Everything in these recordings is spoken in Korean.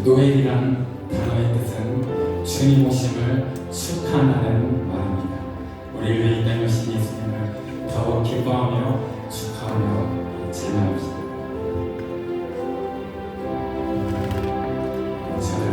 노엘이란 단어의 뜻은 주님 오심을 축하하는 말입니다. 우리를 이 땅에 오신 예수님을 더욱 기뻐하며 축하하며 찬양합시다. 저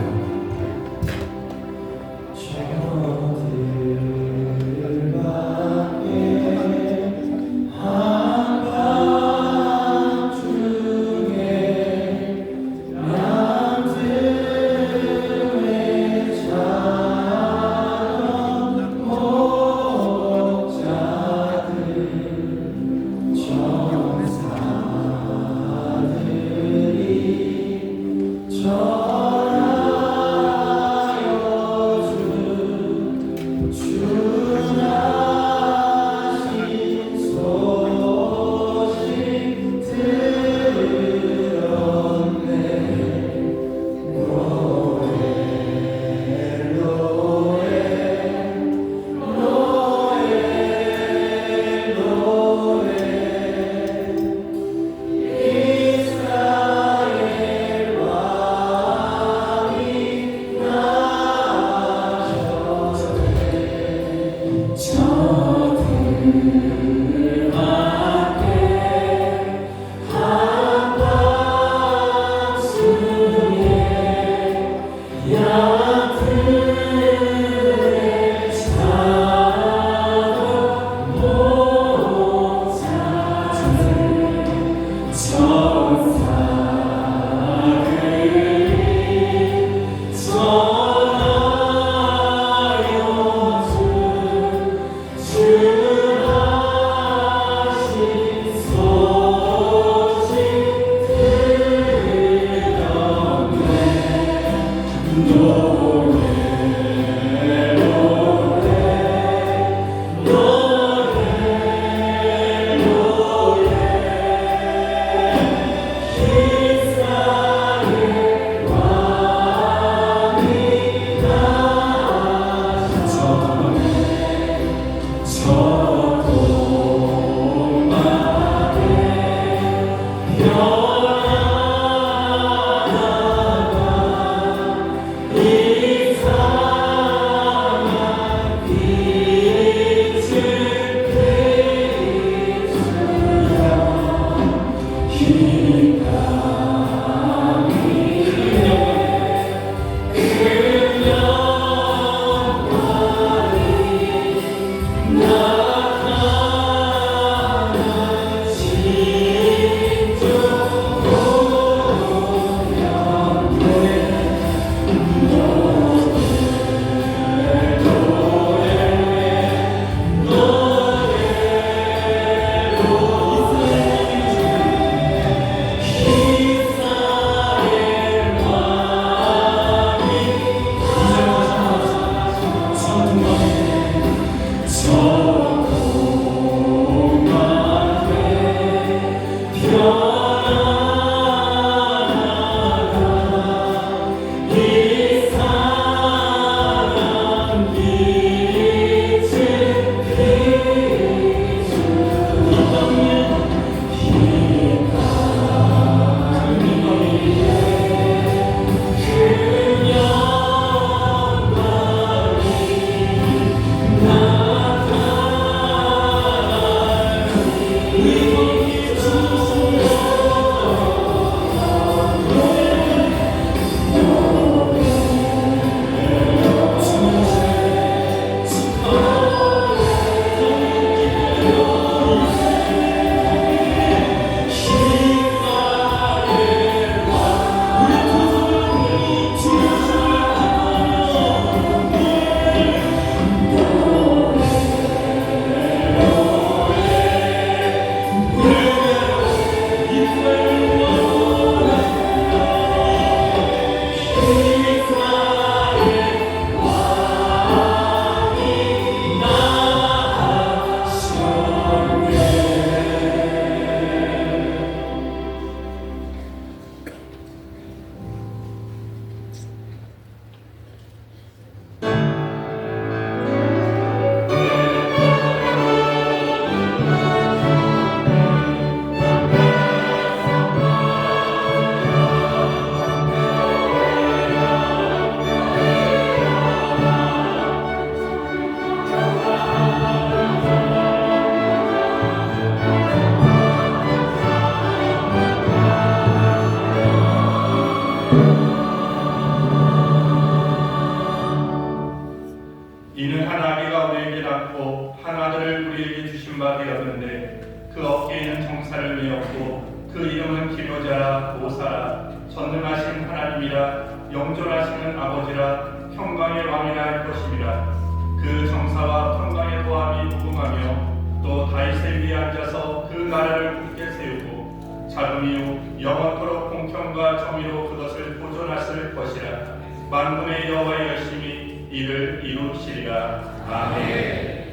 이는 한 아기가 우리에게 낳고 한 아들을 우리에게 주신 바 되었는데 그 어깨에는 정사를 메었고 그 이름은 기묘자라 모사라 전능하신 하나님이라 영존하시는 아버지라 평강의 왕이라 할 것입니다. 그 정사와 평강의 보함이 무궁하며 또 다윗의 위에 앉아서 그 나라를 굳게 세우고 자금이요 영원토록 공평과 정의로 그것을 보존하실 것이라. 만군의 여호와의 열심히 이를 이루시리라. 아멘.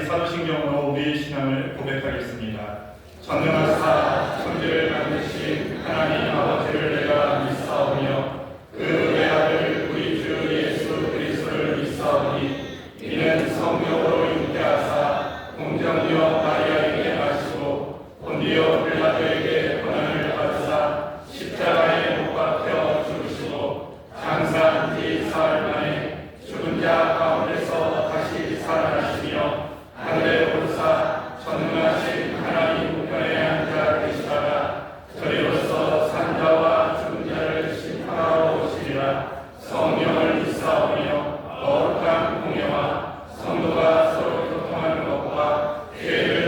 사도신경으로 우리의 신앙을 고백하겠습니다. 전능하사 천지를 만드신 하나님 아버지를 내가 믿사오며 그 외아들 우리 주 예수 그리스도를 믿사오니 이는 성령으로 잉태하사 공정녀 마리아에게 나시고 본디오 빌라도에게 고난을 받으사 십자가에 못 박혀 죽으시고 장사한 뒤 사흘 만에 죽은 자 가운데서 다시 살아나시며 하늘에 오르사 전능하신 하나님 우편에 앉아 계시다가 저리로서 산자와 죽은 자를 심판하러 오시리라. 성령을 믿사오며 거룩한 공예와 성도가 서로 교통하는 것과 교회를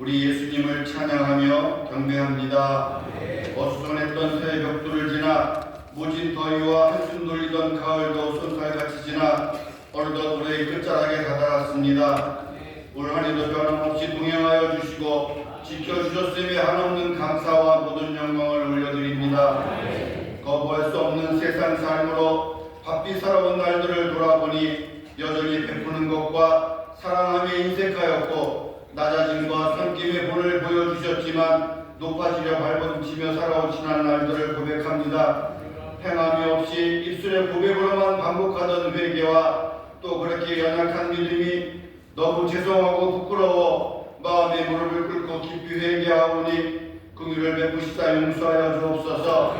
우리 예수님을 찬양하며 경배합니다. 어수선했던 새의 벽돌을 지나 모진 더위와 한숨 돌리던 가을도 손살같이 지나 어느덧 올해의 끝자락에 다다랐습니다. 올 한해도 변함없이 동행하여 주시고 지켜주셨음에 한없는 감사와 모든 영광을 올려드립니다. 거부할 수 없는 세상 삶으로 바삐 살아온 날들을 돌아보니 여전히 베푸는 것과 사랑함에 인색하였고 낮아짐과 섬김의 본을 보여주셨지만 높아지려 발버둥치며 살아온 지난 날들을 고백합니다. 행함이 없이 입술의 고백으로만 반복하던 회개와 또 그렇게 연약한 믿음이 너무 죄송하고 부끄러워 마음의 무릎을 꿇고 깊이 회개하오니 긍휼을 베푸시다 용서하여 주옵소서.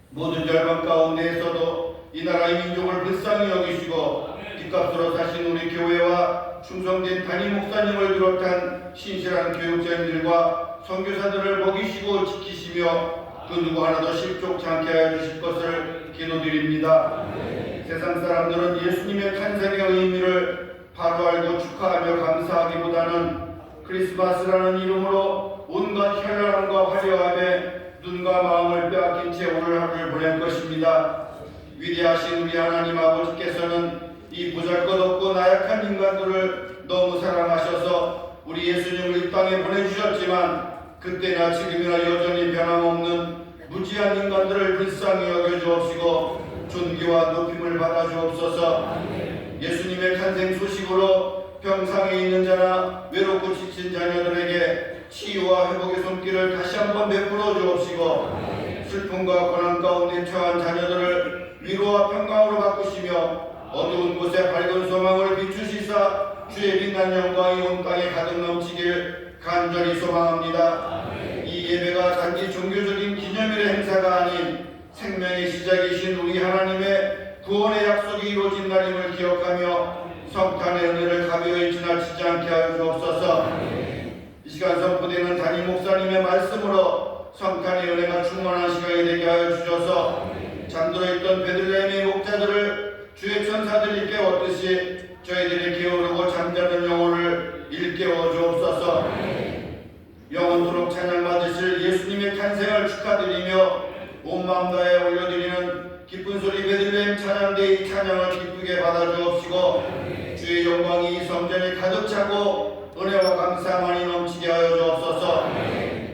모든 열방 가운데에서도 이 나라의 민족을 불쌍히 여기시고 빚값으로 사신 우리 교회와 충성된 담임 목사님을 비롯한 신실한 교육자님들과 선교사들을 먹이시고 지키시며 그 누구 하나도 실족치 않게 하여 주실 것을 기도드립니다. 세상 사람들은 예수님의 탄생의 의미를 바로 알고 축하하며 감사하기보다는 크리스마스라는 이름으로 온갖 현란함과 화려함에 눈과 마음을 빼앗긴 채 오늘 하루를 보낼 것입니다. 위대하신 우리 하나님 아버지께서는 이 보잘것없고 나약한 인간들을 너무 사랑하셔서 우리 예수님을 이 땅에 보내주셨지만 그때나 지금이나 여전히 변함없는 무지한 인간들을 불쌍히 여겨주옵시고 존귀와 높임을 받아주옵소서. 예수님의 탄생 소식으로 병상에 있는 자나 외롭고 지친 자녀들에게 치유와 회복의 손길을 다시 한번 베풀어 주옵시고 슬픔과 고난 가운데 처한 자녀들을 위로와 평강으로 바꾸시며 어두운 곳에 밝은 소망을 비추시사 주의 빛난 영광이 온 땅에 가득 넘치길 간절히 소망합니다. 이 예배가 단지 종교적인 기념일의 행사가 아닌 생명의 시작이신 우리 하나님의 구원의 약속이 이루어진 날임을 기억하며 성탄의 은혜를 가벼이 지나치지 않게 하여 주옵소서. 이 시간 선포되는 담임 목사님의 말씀으로 성탄의 은혜가 충만한 시간이 되게 하여 주셔서 잠들어 있던 베들레헴의 목자들을 주의 천사들이 깨웠듯이 저희들이 게으르고 잠자는 영혼을 일깨워 주옵소서. 영원토록 찬양받으실 예수님의 탄생을 축하드리며 온 마음 다해 올려드리는 기쁜 소리 베들레헴 찬양대의 찬양을 기쁘게 받아주옵시고 주의 영광이 이 성전에 가득 차고 은혜와 감사만이 넘치게 하여 주옵소서.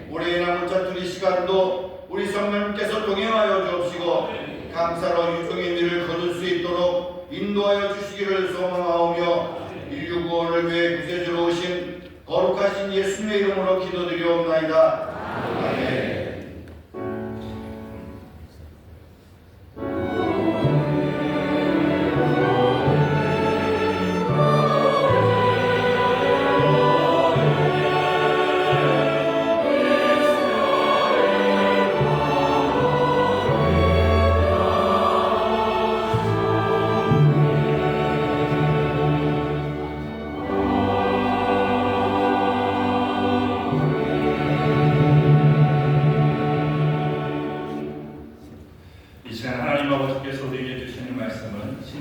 올해의 남은 자투리 시간도 우리 성령님께서 동행하여 주옵시고 감사로 유종의 미를 거둘 수 있도록 인도하여 주시기를 소망하오며 인류 구원을 위해 구세주로 오신 거룩하신 예수님의 이름으로 기도드리옵나이다. 아멘.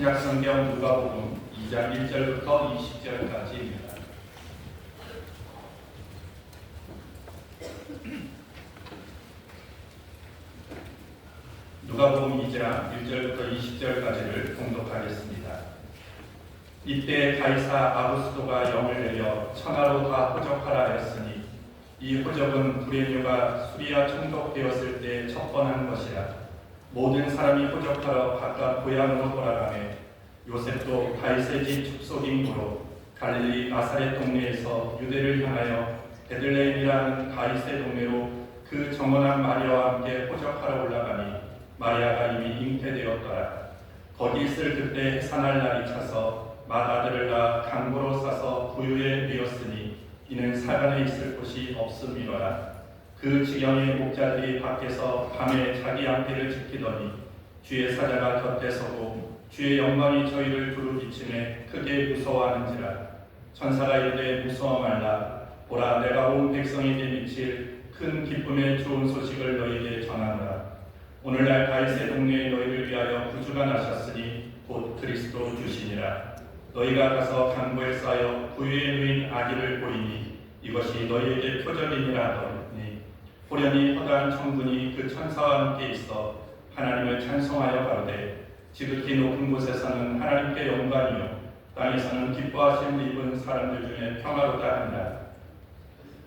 신약성경 누가복음 2장 1절부터 20절까지입니다. 누가복음 2장 1절부터 20절까지를 봉독하겠습니다. 이때 가이사 아구스도가 영을 내려 천하로 다 호적하라 하였으니 이 호적은 불의류가 수리아 총독되었을 때 첩번한 것이라. 모든 사람이 호적하러 각각 고향으로 돌아가매 요셉도 다윗의 집 축소인으로 갈릴리 나사렛 동네에서 유대를 향하여 베들레헴이라는 다윗의 동네로 그 정원한 마리아와 함께 호적하러 올라가니 마리아가 이미 잉태되었더라. 거기 있을 그때 해산할 날이 차서 맏아들을 낳아 강보로 싸서 부유에 메었으니 이는 사간에 있을 곳이 없음이로라. 그 지경의 목자들이 밖에서 밤에 자기 양떼를 지키더니 주의 사자가 곁에 서고 주의 영광이 저희를 두루 비치매 크게 무서워하는지라. 천사가 이르되 무서워 말라. 보라, 내가 온 백성에게 미칠 큰 기쁨의 좋은 소식을 너희에게 전하노라. 오늘날 다윗의 동네에 너희를 위하여 구주가 나셨으니 곧 그리스도 주시니라. 너희가 가서 강보에 쌓여 부유에 누인 아기를 보이니 이것이 너희에게 표적이니라 하더니 호련히 허다한 천군이 그 천사와 함께 있어 하나님을 찬송하여 가로되 지극히 높은 곳에서는 하나님께 영광이요 땅에서는 기뻐하심을 입은 사람들 중에 평화로다 하니라.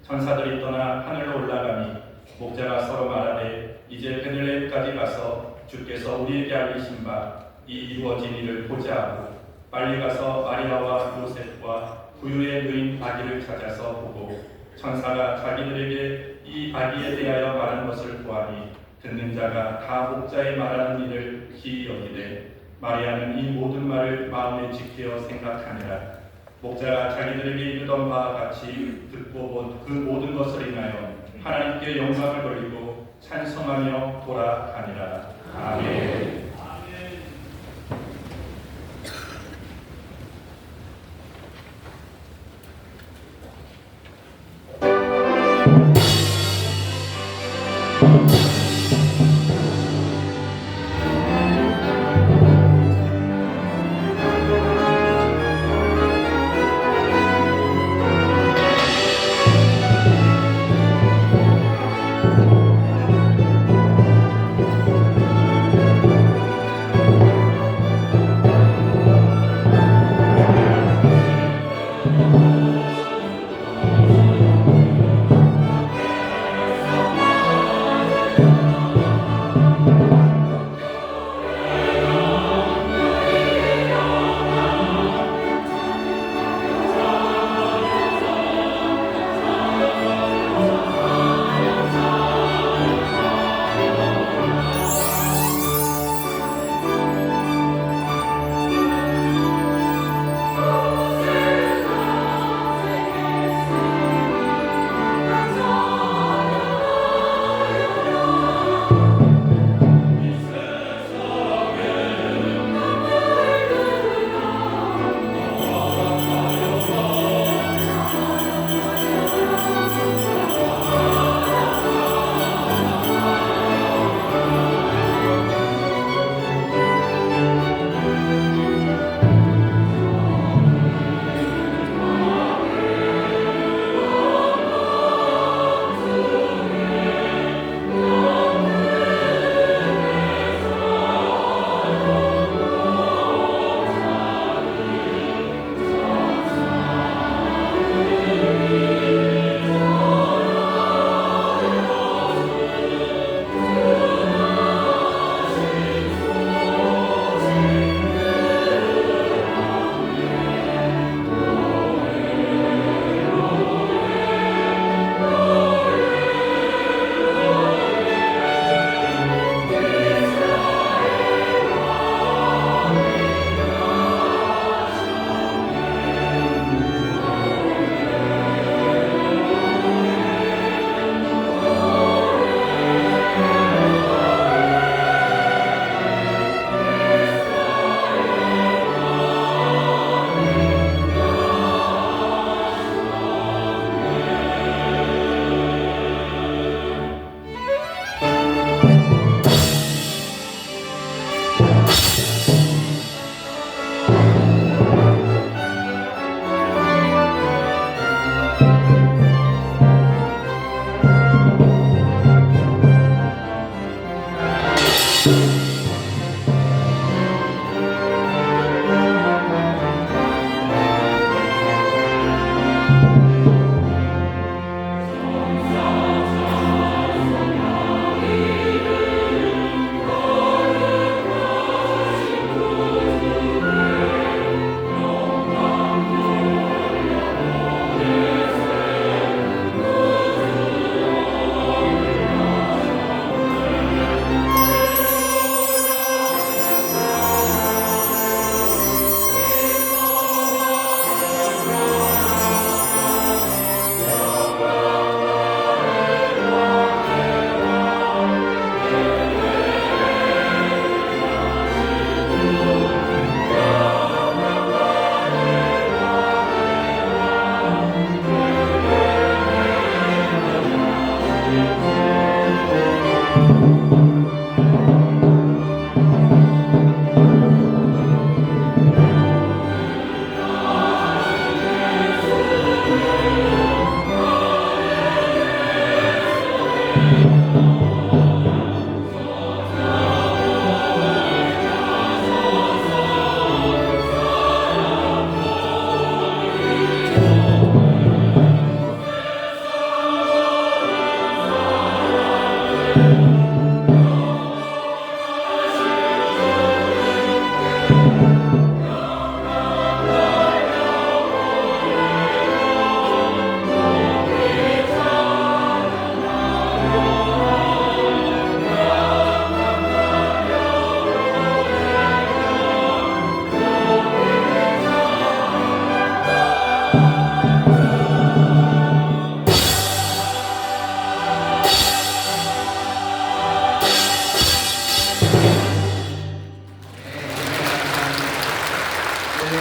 천사들이 떠나 하늘로 올라가니 목자가 서로 말하되 이제 베들레헴까지 가서 주께서 우리에게 알리신 바 이 이루어진 일을 보자 하고 빨리 가서 마리아와 요셉과 부유의 누인 아기를 찾아서 보고 천사가 자기들에게 이 아기에 대하여 말한 것을 보아니 듣는 자가 다 목자의 말하는 일을 기이 여기되 마리아는 이 모든 말을 마음에 지켜 생각하니라. 목자가 자기들에게 이르던 바와 같이 듣고 본 그 모든 것을 인하여 하나님께 영광을 돌리고 찬송하며 돌아가니라. 아멘.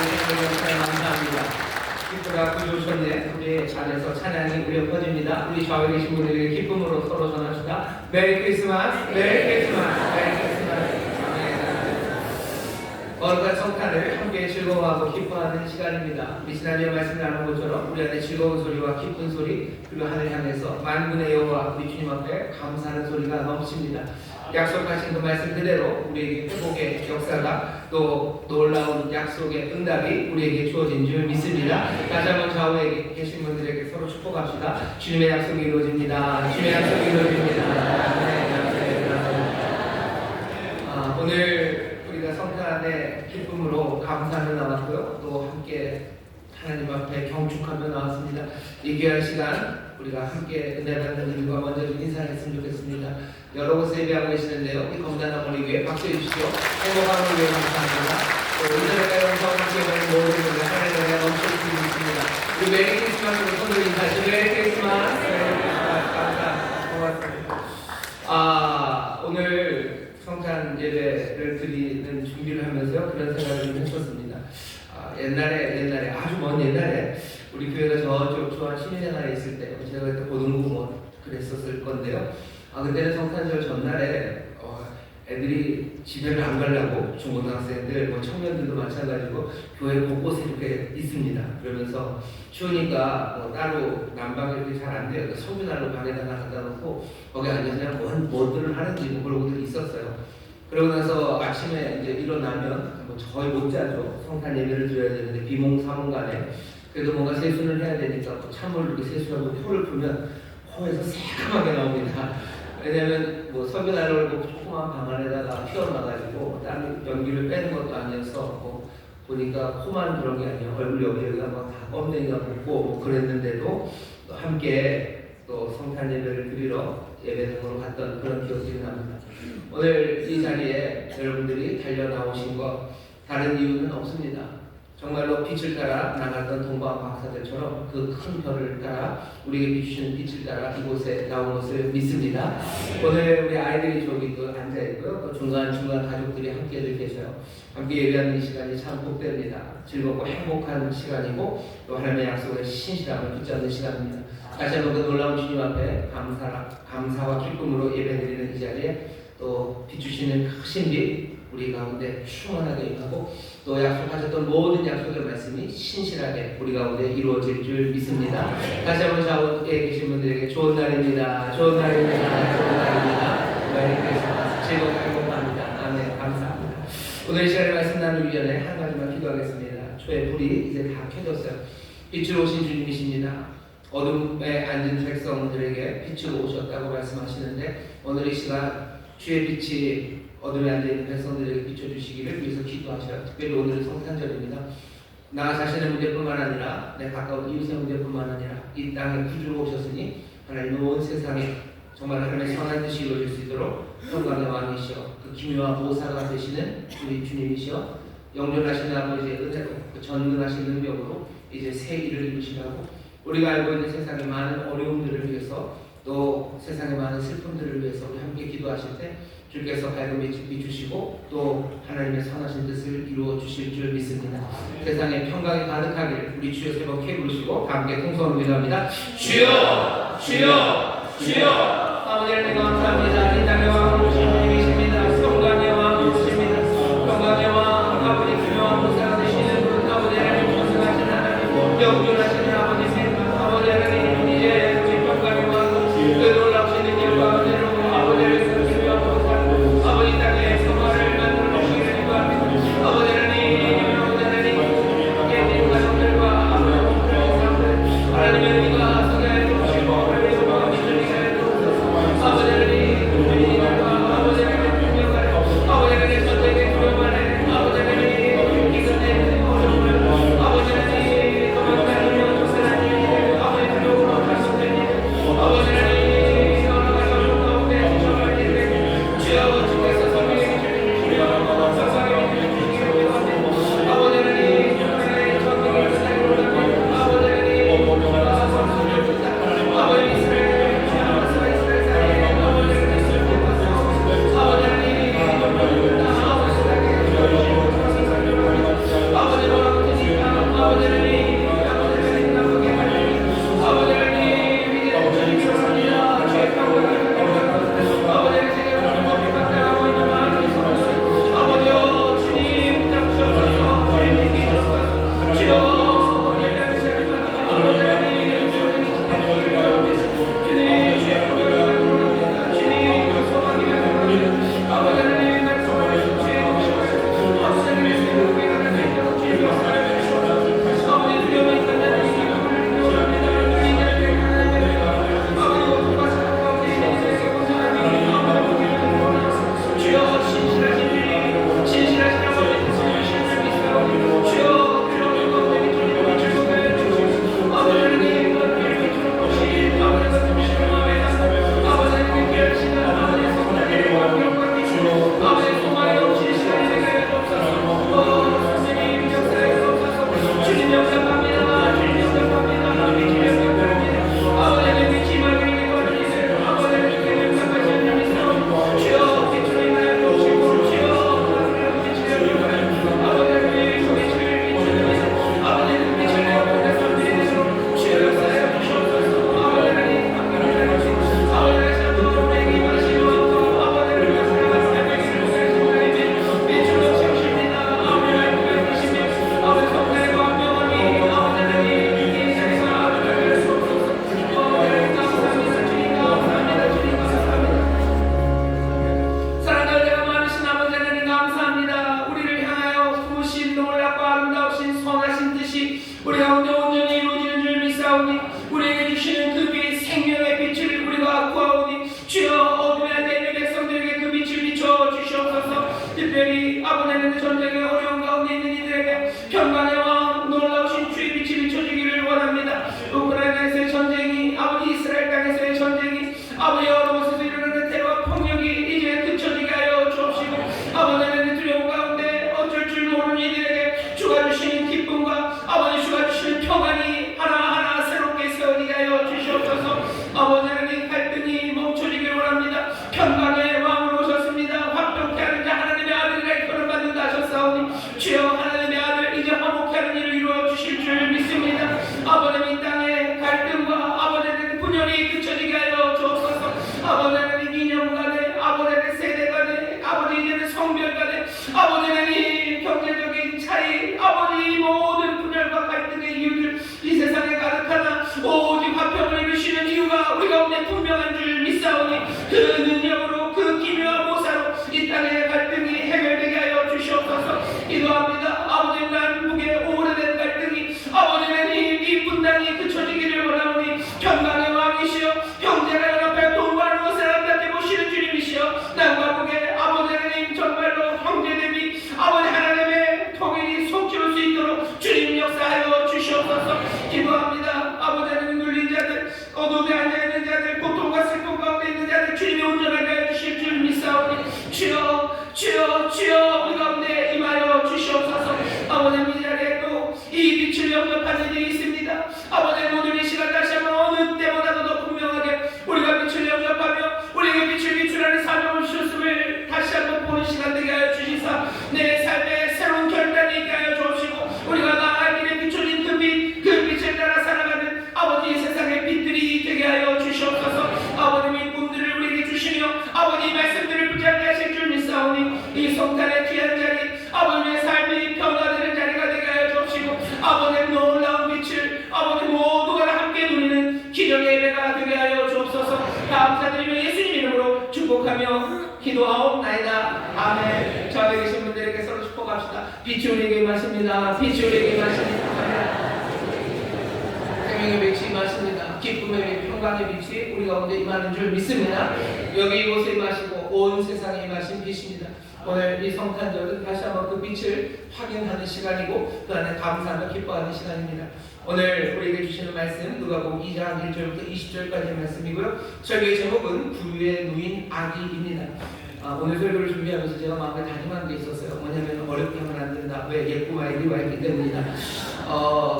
감사합니다. 기쁘라 구주셨네. 우리 안에서 찬양이 울려 퍼집니다. 우리 좌우에 계신 분들에게 기쁨으로 서로 전합시다. 메리 크리스마스, 메리 크리스마스, 메리 크리스마스. 거룩한 성탄을 함께 즐거워하고 기뻐하는 시간입니다. 우리 지난주에 말씀 나눈 것처럼 우리 안에 즐거운 소리와 기쁜 소리 그리고 하늘 향해서 만군의 여호와 우리 주님 앞에 감사하는 소리가 넘칩니다. 약속하신 그 말씀 그대로 우리에게 회복의 역사가 또 놀라운 약속의 응답이 우리에게 주어진 줄 믿습니다. 다시 한번 좌우에 계신 분들에게 서로 축복합시다. 주님의 약속이 이루어집니다. 주님의 약속이 이루어집니다. 오늘 우리가 성탄의 기쁨으로 감사하며 나왔고요. 또 함께 하나님 앞에 경축하며 나왔습니다. 이 귀한 시간 우리가 함께 은혜 받는 이유가 먼저 인사했으면 좋겠습니다. 여러 곳에 예배하고 계시는데요. 이 건강한 우리 위해 박수해 주시죠. 행복한 우리 위해 감사합니다. 또 인터넷과 영상 함께 하는 모든 분들 하나님의 은혜가 넘쳐주시고 있습니다. 우리 메리 크리스마스로 손으로 인사하시죠. 메리 크리스마스, 메리 크리스마스. 감사합니다. 고맙습니다. 오늘 성탄 예배를 드리는 준비를 하면서요. 그런 생각을 좀 했었습니다. 옛날에 아주 먼 옛날에 우리 교회가 저쪽 조한 시민회관에 있을 때 제가 그때 고등부 뭐 그랬었을 건데요. 그때는 성탄절 전날에 애들이 집에를 안 가려고 중고등학생들 뭐 청년들도 마찬가지고 교회 곳곳에 이렇게 있습니다. 그러면서 추우니까 뭐 따로 난방이 이렇게 잘 안 돼요. 성주난로 방에다가 갖다 놓고 거기 앉아서 그냥 뭐들을 하는지 뭐 그런 것들이 있었어요. 그러고 나서 아침에 이제 일어나면 뭐 거의 못 자죠. 성탄 예배를 드려야 되는데 비몽사몽간에 그래도 뭔가 세수를 해야 되니까 찬물로 이렇게 세수하고 코를 풀면 코에서 새까맣게 나옵니다. 왜냐면 뭐 석유난로를 조그만 방 안에다가 튀어나가지고 땀 연기를 빼는 것도 아니어서 뭐 보니까 코만 그런 게 아니에요. 얼굴 여기가 막 다 껌댕이가 붙고 뭐 그랬는데도 또 함께 또 성탄 예배를 드리러 예배당으로 갔던 그런 기억이 납니다. 오늘 이 자리에 여러분들이 달려 나오신 것 다른 이유는 없습니다. 정말로 빛을 따라 나갔던 동방 박사들처럼 그 큰 별을 따라 우리에게 비추시는 빛을 따라 이곳에 나온 것을 믿습니다. 오늘 우리 아이들이 저기 또 앉아 있고요. 또 중간중간 가족들이 함께 계셔요. 함께 예배하는 이 시간이 참 복됩니다. 즐겁고 행복한 시간이고 또 하나님의 약속에 신실함을 붙잡는 시간입니다. 다시 한번 그 놀라운 주님 앞에 감사와 기쁨으로 예배드리는 이 자리에 또 비추시는 크신 빛 우리 가운데 충만하게 임하고 또 약속하셨던 모든 약속의 말씀이 신실하게 우리 가운데 이루어질 줄 믿습니다. 다시 한번 좌우에 계신 분들에게 좋은 날입니다. 좋은 날입니다. 좋은 날입니다. 메리 크리스마스 즐겁고 행복합니다. 아멘. 감사합니다. 오늘 이 시간에 말씀 나누기 전에 한 가지만 기도하겠습니다. 초에 불이 이제 다 켜졌어요. 빛으로 오신 주님이십니다. 어둠에 앉은 백성들에게 빛으로 오셨다고 말씀하시는데 오늘 이 시간 주의 빛이 어둠에 앉아있는 백성들에게 비춰주시기를 위해서 기도하셔요. 특별히 오늘은 성탄절입니다. 나 자신의 문제뿐만 아니라 내 가까운 이웃의 문제뿐만 아니라 이 땅에 구주로 오셨으니 하나님은 온 세상에 정말 하나님의 선한 뜻이 이루어질 수 있도록 평강의 왕이시여 그 기묘한 보호사가 되시는 우리 주님이시여 영존하신 아버지의 은혜로 그 전능하신 능력으로 이제 새 일을 이루시라고 우리가 알고 있는 세상의 많은 어려움들을 위해서 또 세상의 많은 슬픔들을 위해서 우리 함께 기도하실 때 주께서 밝은 빛을 비추시고 또 하나님의 선하신 뜻을 이루어 주실 줄 믿습니다. 세상에 평강이 가득하기를 우리 주여 세 번 크게 부르시고 함께 통성으로 기도합니다. 주여 주여 주여 아버지 하나님 감사합니다. 이 땅의 왕으로 오신 주님이십니다. 평강의 왕이십니다. 평강의 왕 아버지 기묘한 보호사가 되시는 분 아버지 하나님 존승하신 하나님 영존하신 아버지 아버지 하나님 이제 평강의 왕 그 놀라우신 일과 그 능력으로 그 기묘한 모사로 이 땅의 갈등이 해결되게 하여 주시옵소서. 기도합니다. 아버지 남북의 오래된 갈등이 아버지의 이 분당이 그쳐지기를 원하오니 평강의 왕이시여 형제가 연합하여 동반으로 사람답게 모시는 주님이시여 남과 북의 아버지 하나님 정말로 형제 대비 아버지 하나님의 통일이 속지울 수 있도록 주님 역사하여 주시옵소서. 기도합니다. 아버지 하나님 눌린 자들 어둠에 앉아있는 자들 고통과 슬픔 가운데 있는 자들 주님이 온전하게 해주실 줄 믿사오니 주여 주여 주여 우리 가운데 임하여 주시옵소서. 아버지 이 자리에 또 이 빛을 영접하는 일이 있습니다. 아버지 오늘 이 시간 다시 한번 어느 때보다도 더 분명하게 우리가 빛을 영접하며 우리에게 빛을 비추라는 사명을 주셨음을 다시 한번 보는 시간 되게 하여 주시사 내 삶에 새로운 결단이 있게 하여 주시고 우리가 나아갈 길에 비춰진 그 빛을 따라 살아가는 아버지 세상의 빛들이 되게 하여 주시옵소서. 아버님의 꿈들을 우리에게 주시며 아버지 말씀들을 붙잡게 하실 줄 믿사오니 이 성탄의 귀한 자리 아버지의 삶이 변화되는 자리가 되게 하여 주시고 아버지의 놀라운 빛을 아버지 모두가 함께 누리는 기적의 예배가 되게 하여 주옵소서. 감사드리며 예수님 이름으로 축복하며 기도하옵나이다. 아멘. 저 앞에 계신 분들에게 서로 축복합시다. 빛이 우리에게 임하십니다. 빛이 우리에게 임하십니다. 생명의 빛이 임하십니다. 기쁨의 평강의 빛이 우리 가운데 임하는 줄 믿습니다. 여기 이곳에 임하시고 온 세상에 임하신 빛입니다. 오늘 이 성탄절은 다시 한번 그 빛을 확인하는 시간이고 그 안에 감사하며 기뻐하는 시간입니다. 오늘 우리에게 주시는 말씀 누가복음 2장 1절부터 20절까지의 말씀이고요. 설교의 제목은 부유에 누인 아기입니다. 오늘 설교를 준비하면서 제가 마음에 다짐한 게 있었어요. 뭐냐면 어렵게 하면 안 된다. 왜? 예쁜 아이들이 와 있기 때문이다.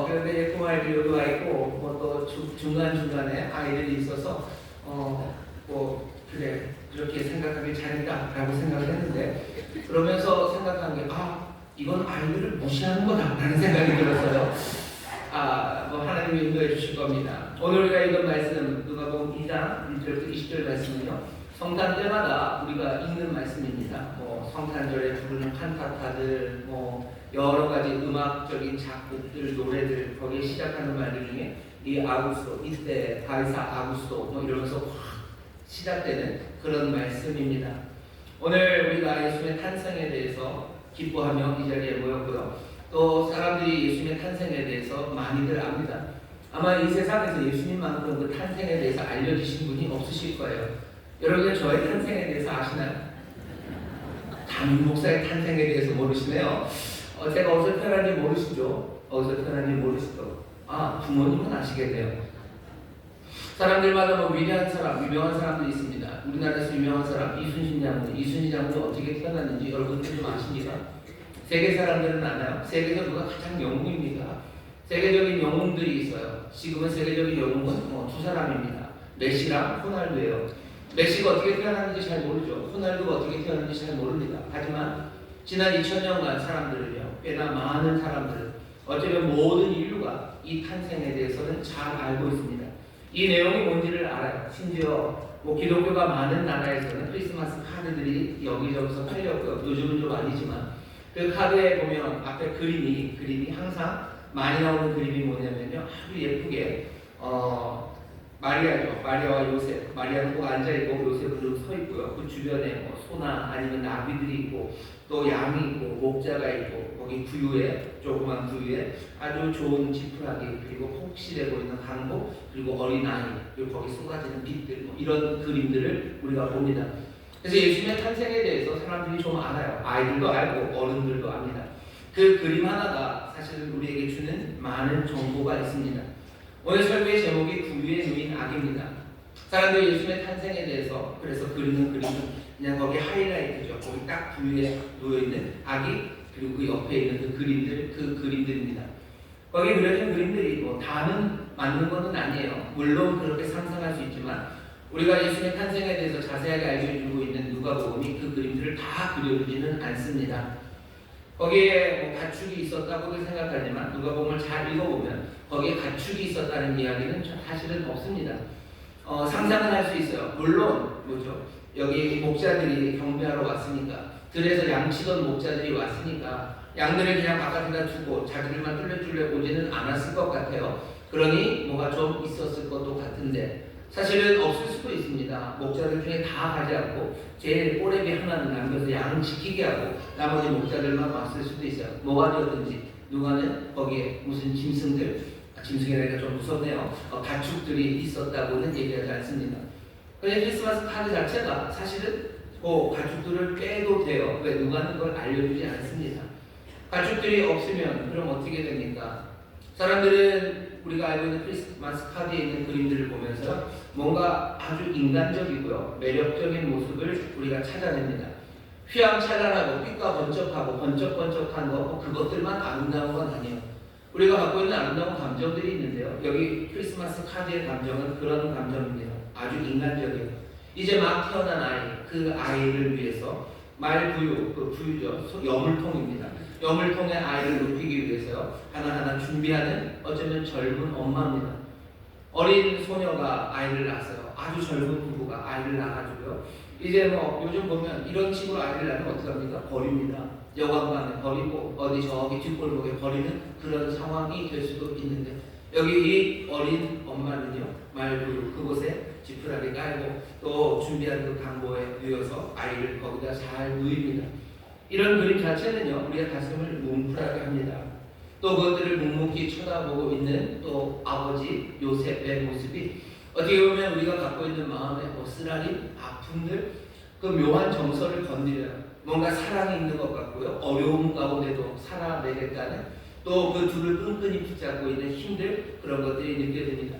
그런데 예쁜 아이들이 여기 와 있고 뭐 또 중간중간에 아이들이 있어서 뭐 그래 그렇게 생각하기 잘했다라고 생각을 했는데 그러면서 생각한 게 이건 아이들을 무시하는 거다라는 생각이 들었어요. 뭐 하나님이 인도해 주실 겁니다. 오늘 우리가 읽은 말씀 누가복음 2장 1절부터 20절 말씀은요. 성탄 때마다 우리가 읽는 말씀입니다. 뭐 성탄절에 부르는 칸타타들, 뭐 여러 가지 음악적인 작곡들, 노래들 거기에 시작하는 말들 중에 이 아구스도 이때 바리사 아구스도 뭐 이러면서 확 시작되는 그런 말씀입니다. 오늘 우리가 예수님의 탄생에 대해서 기뻐하며 이 자리에 모였고요. 또 사람들이 예수님의 탄생에 대해서 많이들 압니다. 아마 이 세상에서 예수님만큼 그 탄생에 대해서 알려주신 분이 없으실 거예요. 여러분 저의 탄생에 대해서 아시나요? 담임 목사의 탄생에 대해서 모르시네요. 제가 어디서 태어난지 모르시죠? 어디서 태어난지 모르시죠? 부모님은 아시겠네요. 사람들마다 뭐 위대한 사람, 유명한 사람도 있습니다. 우리나라에서 유명한 사람 이순신 장군. 이순신 장군이 어떻게 태어났는지 여러분들 좀 아십니까? 세계 사람들은 아나요? 세계에서 누가 가장 영웅입니다. 세계적인 영웅들이 있어요. 지금은 세계적인 영웅은 두 사람입니다. 메시랑 호날두예요. 메시가 어떻게 태어났는지 잘 모르죠. 호날두가 어떻게 태어났는지 잘 모릅니다. 하지만 지난 2000년간 사람들은요, 꽤나 많은 사람들은 어쩌면 모든 인류가 이 탄생에 대해서는 잘 알고 있습니다. 이 내용이 뭔지를 알아요. 심지어 뭐 기독교가 많은 나라에서는 크리스마스 카드들이 여기저기서 팔렸고요. 요즘은 좀 아니지만 그 카드에 보면 앞에 그림이 항상 많이 나오는 그림이 뭐냐면요, 아주 예쁘게 마리아죠. 마리아와 요셉. 마리아는 꼭 앉아있고 요셉은 서 있고요. 그 주변에 뭐 소나 아니면 나비들이 있고 또 양이 있고 목자가 있고 거기 구유에 조그만 구유에 아주 좋은 지푸라기 그리고 폭실해 보이는 항복 그리고 어린아이 그리고 거기 쏟아지는 빛들 뭐 이런 그림들을 우리가 봅니다. 그래서 예수님의 탄생에 대해서 사람들이 좀 알아요. 아이들도 알고 어른들도 압니다. 그 그림 하나가 사실 우리에게 주는 많은 정보가 있습니다. 오늘 설교의 제목이 구유에 누인 아기입니다. 사람들이 예수님의 탄생에 대해서 그래서 그리는 그림은 그냥 거기 하이라이트죠. 거기 딱 구유에 놓여있는 아기 그리고 그 옆에 있는 그 그림들입니다. 거기 그려진 그림들이 뭐 다는 맞는 것은 아니에요. 물론 그렇게 상상할 수 있지만 우리가 예수님의 탄생에 대해서 자세하게 알려주고 있는 누가복음이 그 그림들을 다 그려주지는 않습니다. 거기에 뭐 가축이 있었다고도 생각하지만 누가복음을 잘 읽어보면 거기에 가축이 있었다는 이야기는 사실은 없습니다. 상상은 할 수 있어요. 물론 뭐죠? 여기 목자들이 경배하러 왔으니까 들에서 양치던 목자들이 왔으니까 양들을 그냥 바깥에다 두고 자기들만 뚫레뚫레 오지는 않았을 것 같아요. 그러니 뭐가 좀 있었을 것도 같은데 사실은 없을 수도 있습니다. 목자들 중에 다 가지 않고 제일 꼬레비 하나는 남겨서 양 지키게 하고 나머지 목자들만 왔을 수도 있어요. 뭐가 되었든지 누가는 거기에 무슨 짐승이라니까 좀 무섭네요. 가축들이 있었다고는 얘기하지 않습니다. 그런데 크리스마스 카드 자체가 사실은 그 가축들을 빼도 돼요. 왜? 누가는 그걸 알려주지 않습니다. 가축들이 없으면 그럼 어떻게 됩니까? 사람들은 우리가 알고 있는 크리스마스 카드에 있는 그림들을 보면서 뭔가 아주 인간적이고요, 매력적인 모습을 우리가 찾아냅니다. 휘황찬란하고 빛과 번쩍하고 번쩍번쩍한 거, 그것들만 아름다운 건 아니에요. 우리가 갖고 있는 아름다운 감정들이 있는데요. 여기 크리스마스 카드의 감정은 그런 감정입니다. 아주 인간적이에요. 이제 막 태어난 아이, 그 아이를 위해서 말부유, 그 부유죠, 여물통입니다. 여물통의 아이를 눕히기 위해서요, 하나하나 준비하는 어쩌면 젊은 엄마입니다. 어린 소녀가 아이를 낳았어요. 아주 젊은 부부가 아이를 낳아가지고요. 이제 뭐 요즘 보면 이런 식으로 아이를 낳으면 어떡합니까? 버립니다. 여관방에 버리고 어디 저기 뒷골목에 버리는 그런 상황이 될 수도 있는데, 여기 이 어린 엄마는요, 말부유 그곳에 지푸라기 깔고 또 준비한 그 강보에 누워서 아이를 거기다 잘 누입니다. 이런 그림 자체는요, 우리의 가슴을 뭉클하게 합니다. 또 그것들을 묵묵히 쳐다보고 있는 또 아버지 요셉의 모습이 어떻게 보면 우리가 갖고 있는 마음의 쓰라린 아픔들, 그 묘한 정서를 건드려요. 뭔가 사랑이 있는 것 같고요, 어려움 가운데도 살아내겠다는, 또 그 둘을 끈끈이 붙잡고 있는 힘들, 그런 것들이 느껴집니다.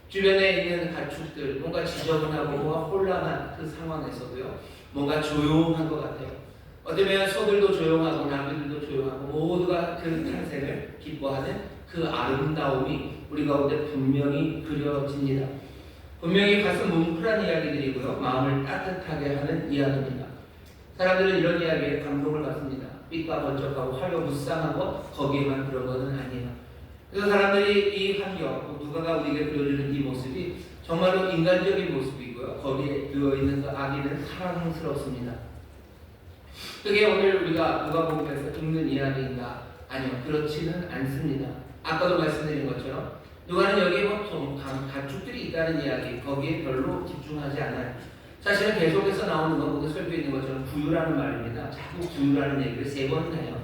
주변에 있는 가축들, 뭔가 지저분하고 뭔가 혼란한 그 상황에서도요, 뭔가 조용한 것 같아요. 어쩌면 소들도 조용하고 나무들도 조용하고 모두가 그 탄생을 기뻐하는 그 아름다움이 우리 가운데 분명히 그려집니다. 분명히 가슴 뭉클한 이야기들이고요, 마음을 따뜻하게 하는 이야기입니다. 사람들은 이런 이야기에 감동을 받습니다. 빛과 번쩍하고 활로 무쌍한 것, 거기에만 그런 것은 아니에요. 그래서 사람들이 이 환경, 누가가 우리에게 그려주는 이 모습이 정말로 인간적인 모습이고요, 거기에 누워있는 그 아기는 사랑스럽습니다. 그게 오늘 우리가 누가복음에서 읽는 이야기인가? 아니요, 그렇지는 않습니다. 아까도 말씀드린 것처럼 누가는 여기에 보통 가축들이 있다는 이야기, 거기에 별로 집중하지 않아요. 사실은 계속해서 나오는 건 거기 설교 있는 것처럼 부유라는 말입니다. 자꾸 부유라는 얘기를 3번이나 해요.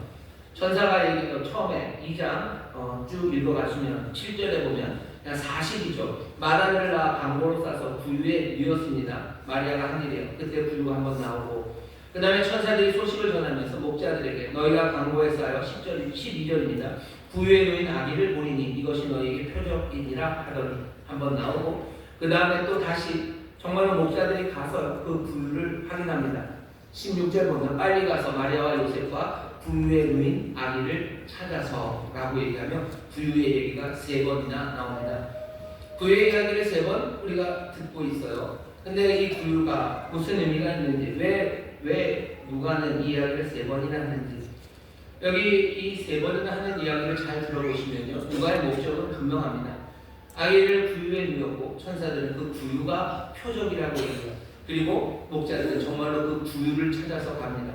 천사가 얘기해서 처음에 2장 쭉 읽어가시면 7절에 보면 그냥 사실이죠. 마다를 낳아 방보로 싸서 부유에 누였습니다. 마리아가 한 일이에요. 그때 부유가 한번 나오고, 그 다음에 천사들이 소식을 전하면서 목자들에게 너희가 방보에 쌓여 12절입니다. 부유에 누인 아기를 보리니 이것이 너희에게 표적이니라 하더니 한번 나오고, 그 다음에 또 다시 정말로 목자들이 가서 그 부유를 확인합니다. 16절 보면 빨리 가서 마리아와 요셉과 부유에 누인 아기를 찾아서 라고 얘기하며 부유의 얘기가 3번이나 나옵니다. 부유의 이야기를 3번 우리가 듣고 있어요. 근데 이 부유가 무슨 의미가 있는지, 왜 누가는 이 이야기를 3번이나 하는지, 여기 이 3번이나 하는 이야기를 잘 들어보시면요, 누가의 목적은 분명합니다. 아이를 부유에 누였고 천사들은 그 부유가 표적이라고 해요. 그리고 목자들은 정말로 그 부유를 찾아서 갑니다.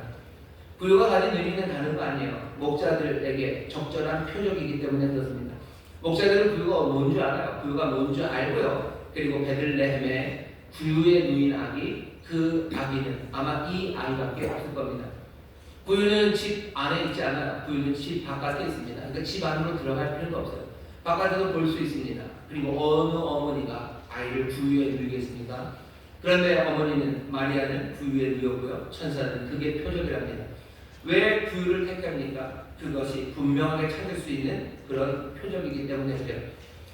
부유가 가진 의미는 다른 거 아니에요. 목자들에게 적절한 표적이기 때문에 그렇습니다. 목자들은 부유가 뭔 줄 알아요. 부유가 뭔 줄 알고요. 그리고 베들레헴에 부유에 누인 아기, 그 아기는 아마 이 아이밖에 없을 겁니다. 부유는 집 안에 있지 않아요. 부유는 집 바깥에 있습니다. 그러니까 집 안으로 들어갈 필요도 없어요. 바깥에도 볼 수 있습니다. 그리고 어느 어머니가 아이를 부유에 누이겠습니까? 그런데 어머니는, 마리아는 부유에 누였고요, 천사는 그게 표적이랍니다. 왜 부유를 택합니까? 그것이 분명하게 찾을 수 있는 그런 표적이기 때문에 그래요.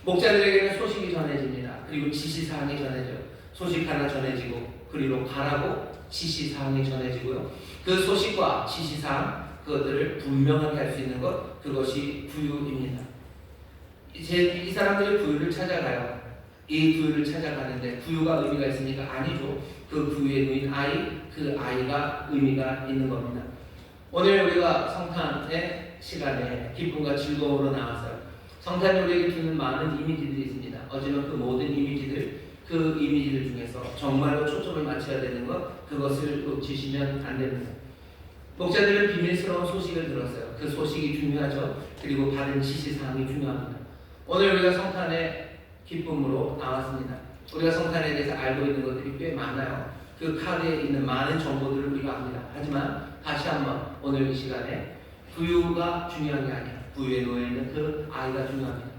목자들에게는 소식이 전해집니다. 그리고 지시사항이 전해져요. 소식 하나 전해지고, 그리고 가라고 지시사항이 전해지고요. 그 소식과 지시사항, 그것들을 분명하게 할 수 있는 것, 그것이 부유입니다. 이제 이 사람들이 부유를 찾아가요. 이 부유를 찾아가는데 부유가 의미가 있습니까? 아니죠. 그 부유에 누인 아이, 그 아이가 의미가 있는 겁니다. 오늘 우리가 성탄의 시간에 기쁨과 즐거움으로 나왔어요. 성탄이 우리에게 주는 많은 이미지들이 있습니다. 어쩌면 그 모든 이미지들, 그 이미지들 중에서 정말로 초점을 맞춰야 되는 것, 그것을 놓치시면 안 됩니다. 목자들은 비밀스러운 소식을 들었어요. 그 소식이 중요하죠. 그리고 받은 지시사항이 중요합니다. 오늘 우리가 성탄의 기쁨으로 나왔습니다. 우리가 성탄에 대해서 알고 있는 것들이 꽤 많아요. 그 카드에 있는 많은 정보들을 우리가 압니다. 하지만 다시 한번 오늘 이 시간에 부유가 중요한 게 아니야. 부유에 놓여있는 그 아이가 중요합니다.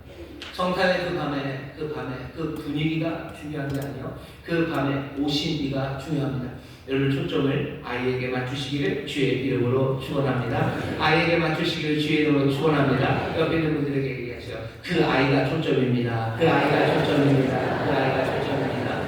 성탄의 그 밤에 그 분위기가 중요한 게 아니요. 그 밤에 오신 이가 중요합니다. 여러분 초점을 아이에게 맞추시기를 주의 이름으로 축원합니다. 아이에게 맞추시기를 주의 이름으로 축원합니다. 옆에 있는 분들에게 얘기하세요. 그 아이가 초점입니다. 그 아이가 초점입니다. 그 아이가 초점입니다.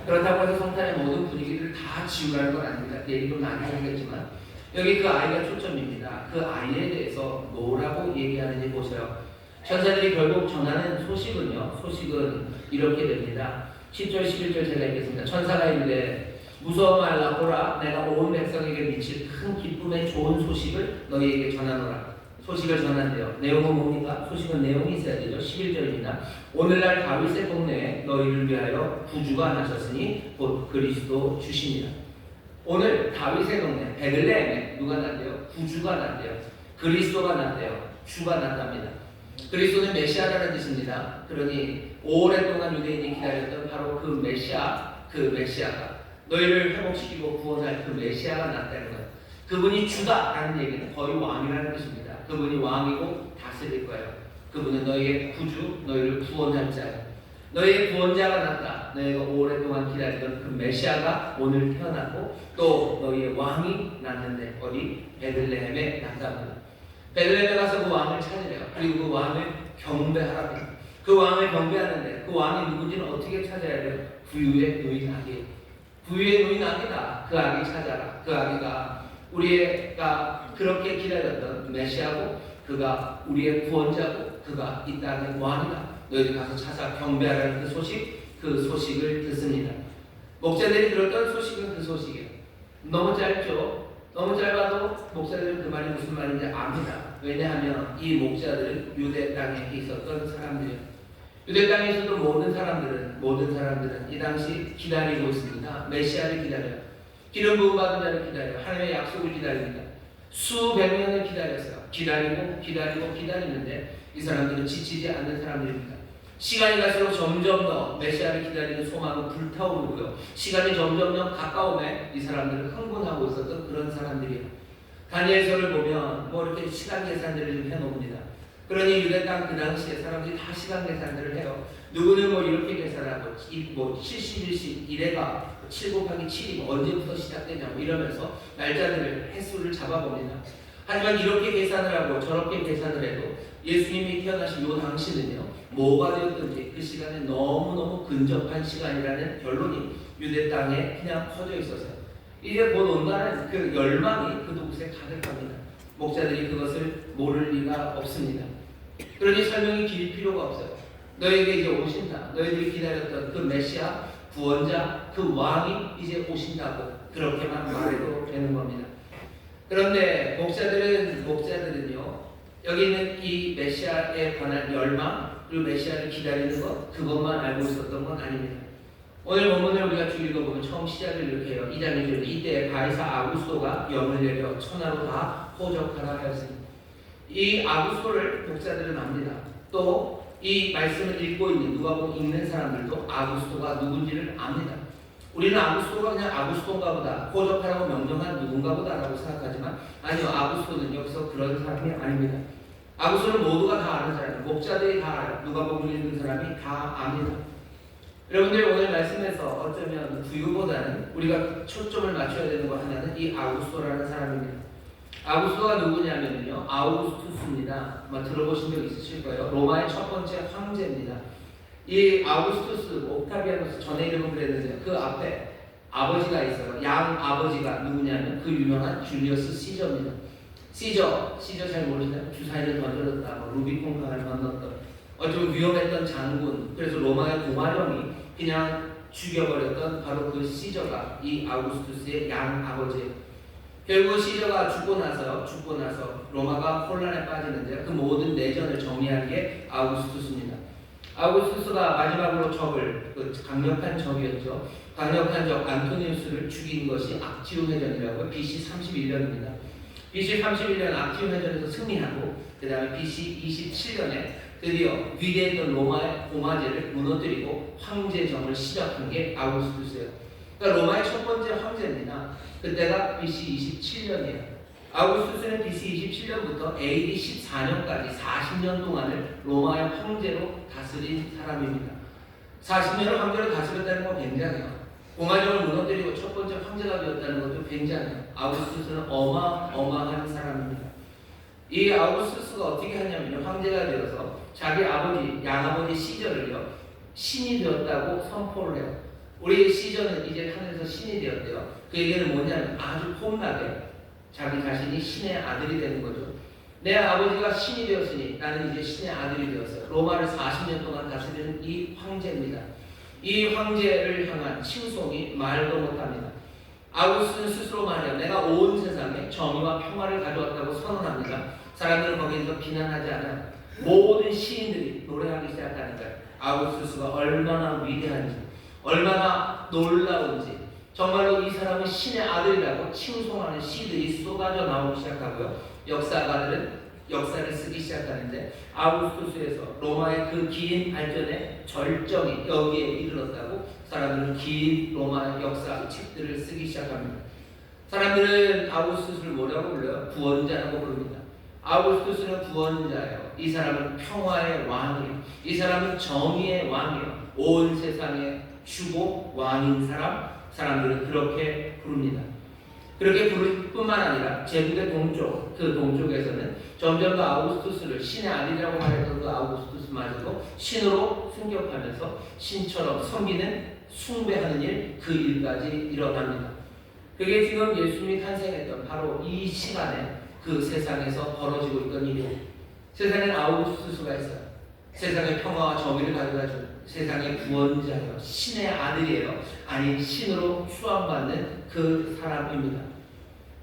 그렇다고 해서 성탄의 모든 분위기를 다 지우라는 건 아닙니다. 내일도 나뉘겠지만 여기 그 아이가 초점입니다. 그 아이에 대해서 뭐라고 얘기하는지 보세요. 천사들이 결국 전하는 소식은 이렇게 됩니다. 10절 11절 제가 읽겠습니다. 천사가 이르되 무서워 말라. 보라 내가 온 백성에게 미칠 큰 기쁨의 좋은 소식을 너희에게 전하노라. 소식을 전한대요. 내용은 뭡니까? 소식은 내용이 있어야 되죠. 11절입니다. 오늘날 다윗의 동네에 너희를 위하여 구주가 나셨으니 곧 그리스도 주십니다. 오늘 다윗의 동네 베들레헴에 누가 났대요? 구주가 났대요. 그리스도가 났대요. 주가 났답니다. 그리스도는 메시아라는 뜻입니다. 그러니 오랫동안 유대인이 기다렸던 바로 그 메시아가 너희를 회복시키고 구원할 그 메시아가 났다는 거예요. 그분이 주다라는 얘기는 거의 왕이라는 뜻입니다. 그분이 왕이고 다스릴 거예요. 그분은 너희의 구주, 너희를 구원할 자예요. 너희의 구원자가 났다. 너희가 오랫동안 기다리던 그 메시아가 오늘 태어났고 또 너희의 왕이 났는데 어디? 베들레헴에 났답니다. 베들레헴에 가서 그 왕을 찾으래요. 그리고 그 왕을 경배하라고. 그 왕을 경배하는데 그 왕이 누군지는 어떻게 찾아야 돼요? 부유의 누인 아기. 부유의 누인 아기다. 그 아기 찾아라. 그 아기가 우리가 그렇게 기다렸던 메시아고 그가 우리의 구원자고 그가 이 땅의 왕이다. 너희들 가서 찾아 경배하라는 그 소식을 듣습니다. 목자들이 들었던 소식은 그 소식이에요. 너무 짧죠? 너무 짧아도 목사들은 그 말이 무슨 말인지 압니다. 왜냐하면 이 목자들은 유대 땅에 있었던 사람들이에요. 유대 땅에 있었던 모든 사람들은 이 당시 기다리고 있습니다. 메시아를 기다려요. 기름 부음 받은 자를 기다려요. 하나님의 약속을 기다립니다. 수백 년을 기다렸어요. 기다리는데 이 사람들은 지치지 않는 사람들입니다. 시간이 갈수록 점점 더 메시아를 기다리는 소망은 불타오르고요. 시간이 점점 더 가까움에 이 사람들은 흥분하고 있었던 그런 사람들이에요. 다니엘서를 보면 이렇게 시간 계산들을 좀 해놓습니다. 그러니 유대 땅 그 당시에 사람들이 다 시간 계산들을 해요. 누구는 이렇게 계산하고 71시 1회가 7 곱하기 7이 언제부터 시작되냐 이러면서 날짜들을 횟수를 잡아봅니다. 하지만 이렇게 계산을 하고 저렇게 계산을 해도 예수님이 태어나신 이 당시는요 뭐가 되었든지 그 시간에 너무너무 근접한 시간이라는 결론이 유대 땅에 그냥 퍼져 있었어요. 이제 곧 온다는 그 열망이 그곳에 가득합니다. 목자들이 그것을 모를 리가 없습니다. 그러니 설명이 길 필요가 없어요. 너에게 이제 오신다. 너희들이 기다렸던 그 메시아, 구원자, 그 왕이 이제 오신다고 그렇게만 말해도 되는 겁니다. 그런데 목자들은요 여기 있는 이 메시아에 관한 열망 그리고 메시아를 기다리는 것 그것만 알고 있었던 건 아닙니다. 오늘 본문을 우리가 쭉 읽어보면 처음 시작을 이렇게 해요. 2장 1절 이때 가이사 아구스토가 영을 내려 천하로 다 호적하라 하였습니다. 이 아구스토를 목사들은 압니다. 또 이 말씀을 읽고 있는 누가복음 읽는 사람들도 아구스토가 누군지를 압니다. 우리는 아구스토가 그냥 아구스토인가 보다 호적하라고 명령한 누군가 보다라고 생각하지만 아니요. 아구스토는 여기서 그런 사람이 아닙니다. 아구스토는 모두가 다 아는 사람이에요. 목자들이 다 알아요. 누가복음 읽는 사람이 다 압니다. 여러분들 오늘 말씀에서 어쩌면 부유보다는 우리가 초점을 맞춰야 되는 것 하나는 이 아우구스토라는 사람입니다. 아우구스토가 누구냐면요 아우구스투스입니다. 아마 들어보신 적 있으실 거예요. 로마의 첫 번째 황제입니다. 이 아우구스투스 옥타비아누스 전에 이름은 그랬는데 그 앞에 아버지가 있어요. 양 아버지가 누구냐면 그 유명한 줄리어스 시저입니다. 시저 잘 모르시나요? 주사위를 던져줬다, 루비콘 강을 건넜던 좀 위험했던 장군, 그래서 로마의 공화령이 그냥 죽여버렸던 바로 그 시저가 이 아우구스투스의 양 아버지예요. 결국 시저가 죽고 나서 로마가 혼란에 빠지는데 그 모든 내전을 정리한 게 아우구스투스입니다. 아우구스투스가 마지막으로 강력한 적이었죠. 강력한 적 안토니우스를 죽인 것이 악티움 해전이라고 BC 31년입니다. BC 31년 악티움 해전에서 승리하고 그 다음에 BC 27년에 드디어 위대했던 로마의 공화제를 무너뜨리고 황제정을 시작한 게 아우구스투스예요. 그러니까 로마의 첫 번째 황제입니다. 그때가 BC 27년이에요. 아우구스투스는 BC 27년부터 AD 14년까지 40년 동안을 로마의 황제로 다스린 사람입니다. 40년을 황제로 다스렸다는 건 굉장해요. 공화정을 무너뜨리고 첫 번째 황제가 되었다는 것도 굉장해요. 아우구스투스는 어마어마한 사람입니다. 이 아우구스투스가 어떻게 하냐면요, 황제가 되어서 자기 아버지, 양아버지 시저를요 신이 되었다고 선포를 해요. 우리 시저는 이제 하늘에서 신이 되었대요. 그 얘기는 뭐냐면 아주 폼나게 자기 자신이 신의 아들이 되는 거죠. 내 아버지가 신이 되었으니 나는 이제 신의 아들이 되었어요. 로마를 40년 동안 다스리는 이 황제입니다. 이 황제를 향한 칭송이 말도 못합니다. 아우구스는 스스로 말해요. 내가 온 세상에 정의와 평화를 가져왔다고 선언합니다. 사람들은 거기에서 비난하지 않아요. 모든 시인들이 노래하기 시작하는 거예요. 아우구스투스가 얼마나 위대한지, 얼마나 놀라운지, 정말로 이 사람은 신의 아들이라고 칭송하는 시들이 쏟아져 나오기 시작하고요. 역사가들은 역사를 쓰기 시작하는데 아우구스투스에서 로마의 그 긴 발전의 절정이 여기에 이르렀다고 사람들은 긴 로마의 역사 책들을 쓰기 시작합니다. 사람들은 아우구스투스를 뭐라고 불러요? 구원자라고 부릅니다. 아우구스투스는 구원자예요. 이 사람은 평화의 왕이에요. 이 사람은 정의의 왕이에요. 온 세상의 주고 왕인 사람들은 그렇게 부릅니다. 그렇게 부를 뿐만 아니라 제국의 동쪽, 그 동쪽에서는 점점 더 아우구스투스를 신의 아들이라고 말했던 그 아우구스투스마저도 신으로 승격하면서 신처럼 섬기는 숭배하는 일, 그 일까지 일어납니다. 그게 지금 예수님이 탄생했던 바로 이 시간에 그 세상에서 벌어지고 있던 일이에요. 세상에는 아우구스투스가 있어요. 세상의 평화와 정의를 가져다주는 세상의 구원자예요. 신의 아들이에요. 아니 신으로 추앙받는 그 사람입니다.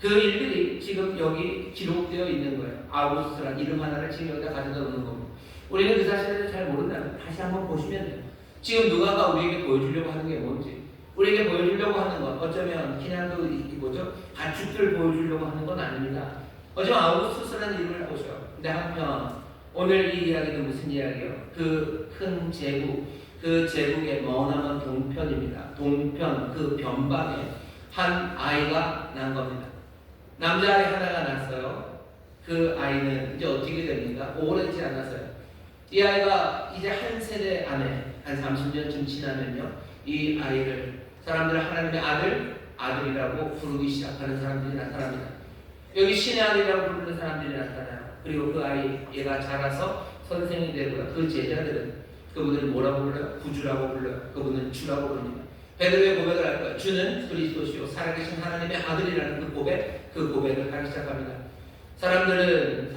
그 일들이 지금 여기 기록되어 있는 거예요. 아우구스투스라는 이름 하나를 지금 여기다 가져다 놓는 겁니다. 우리는 그 사실을 잘 모른다면 다시 한번 보시면 돼요. 지금 누가가 우리에게 보여주려고 하는 게 뭔지, 우리에게 보여주려고 하는 건 어쩌면 그냥 그 뭐죠? 가축들 보여주려고 하는 건 아닙니다. 어쩌면 아우구스투스라는 이름을 보셔요. 근데 한편 오늘 이 이야기는 무슨 이야기예요? 그 큰 제국, 그 제국의 머나먼 동편입니다. 동편 그 변방에 한 아이가 난 겁니다. 남자아이 하나가 났어요. 그 아이는 이제 어떻게 됩니까? 오래지 않았어요. 이 아이가 이제 한 세대 안에 한 30년쯤 지나면요, 이 아이를 사람들은 하나님의 아들이라고 부르기 시작하는 사람들이 나타납니다. 여기 신의 아들이라고 부르는 사람들이 나타나요. 그리고 그 아이 얘가 자라서 선생이 되고요. 그 제자들은 그분을 뭐라고 불러요? 구주라고 불러요. 그분은 주라고 부릅니다. 베드로의 고백을 할 거예요. 주는 그리스도시요 살아계신 하나님의 아들이라는 그 고백을 하기 시작합니다. 사람들은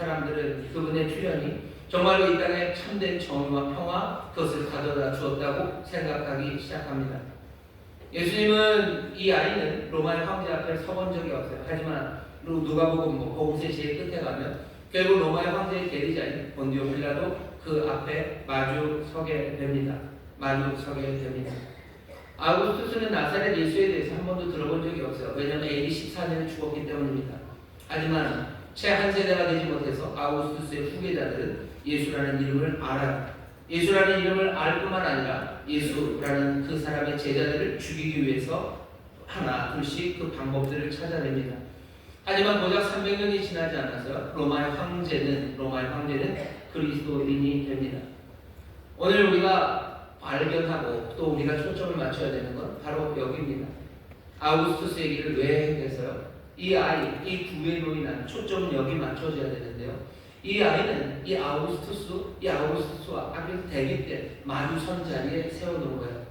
그분의 출현이 정말로 이 땅에 참된 정의와 평화 그것을 가져다 주었다고 생각하기 시작합니다. 예수님은 이 아이는 로마의 황제 앞에 서본 적이 없어요. 하지만 누가복음 복음서의 제일 끝에 가면 결국 로마의 황제의 대리자인 본디오 빌라도 그 앞에 마주서게 됩니다. 아우구스투스는 나사렛 예수에 대해서 한 번도 들어본 적이 없어요. 왜냐하면 AD 14년에 죽었기 때문입니다. 하지만 채 한 세대가 되지 못해서 아우구스투스의 후계자들은 예수라는 이름을 알아요. 예수라는 이름을 알 뿐만 아니라 예수라는 그 사람의 제자들을 죽이기 위해서 하나 둘씩 그 방법들을 찾아냅니다. 하지만 고작 300년이 지나지 않아서 로마의 황제는 그리스도인이 됩니다. 오늘 우리가 발견하고 또 우리가 초점을 맞춰야 되는 건 바로 여기입니다. 아우구스투스 얘기를 왜 했겠어요? 이 구의 노인한 초점은 여기 맞춰져야 되는데요. 이 아이는 이 아우구스투스와 아주 대기 때 마주선 자리에 세워놓은 거예요.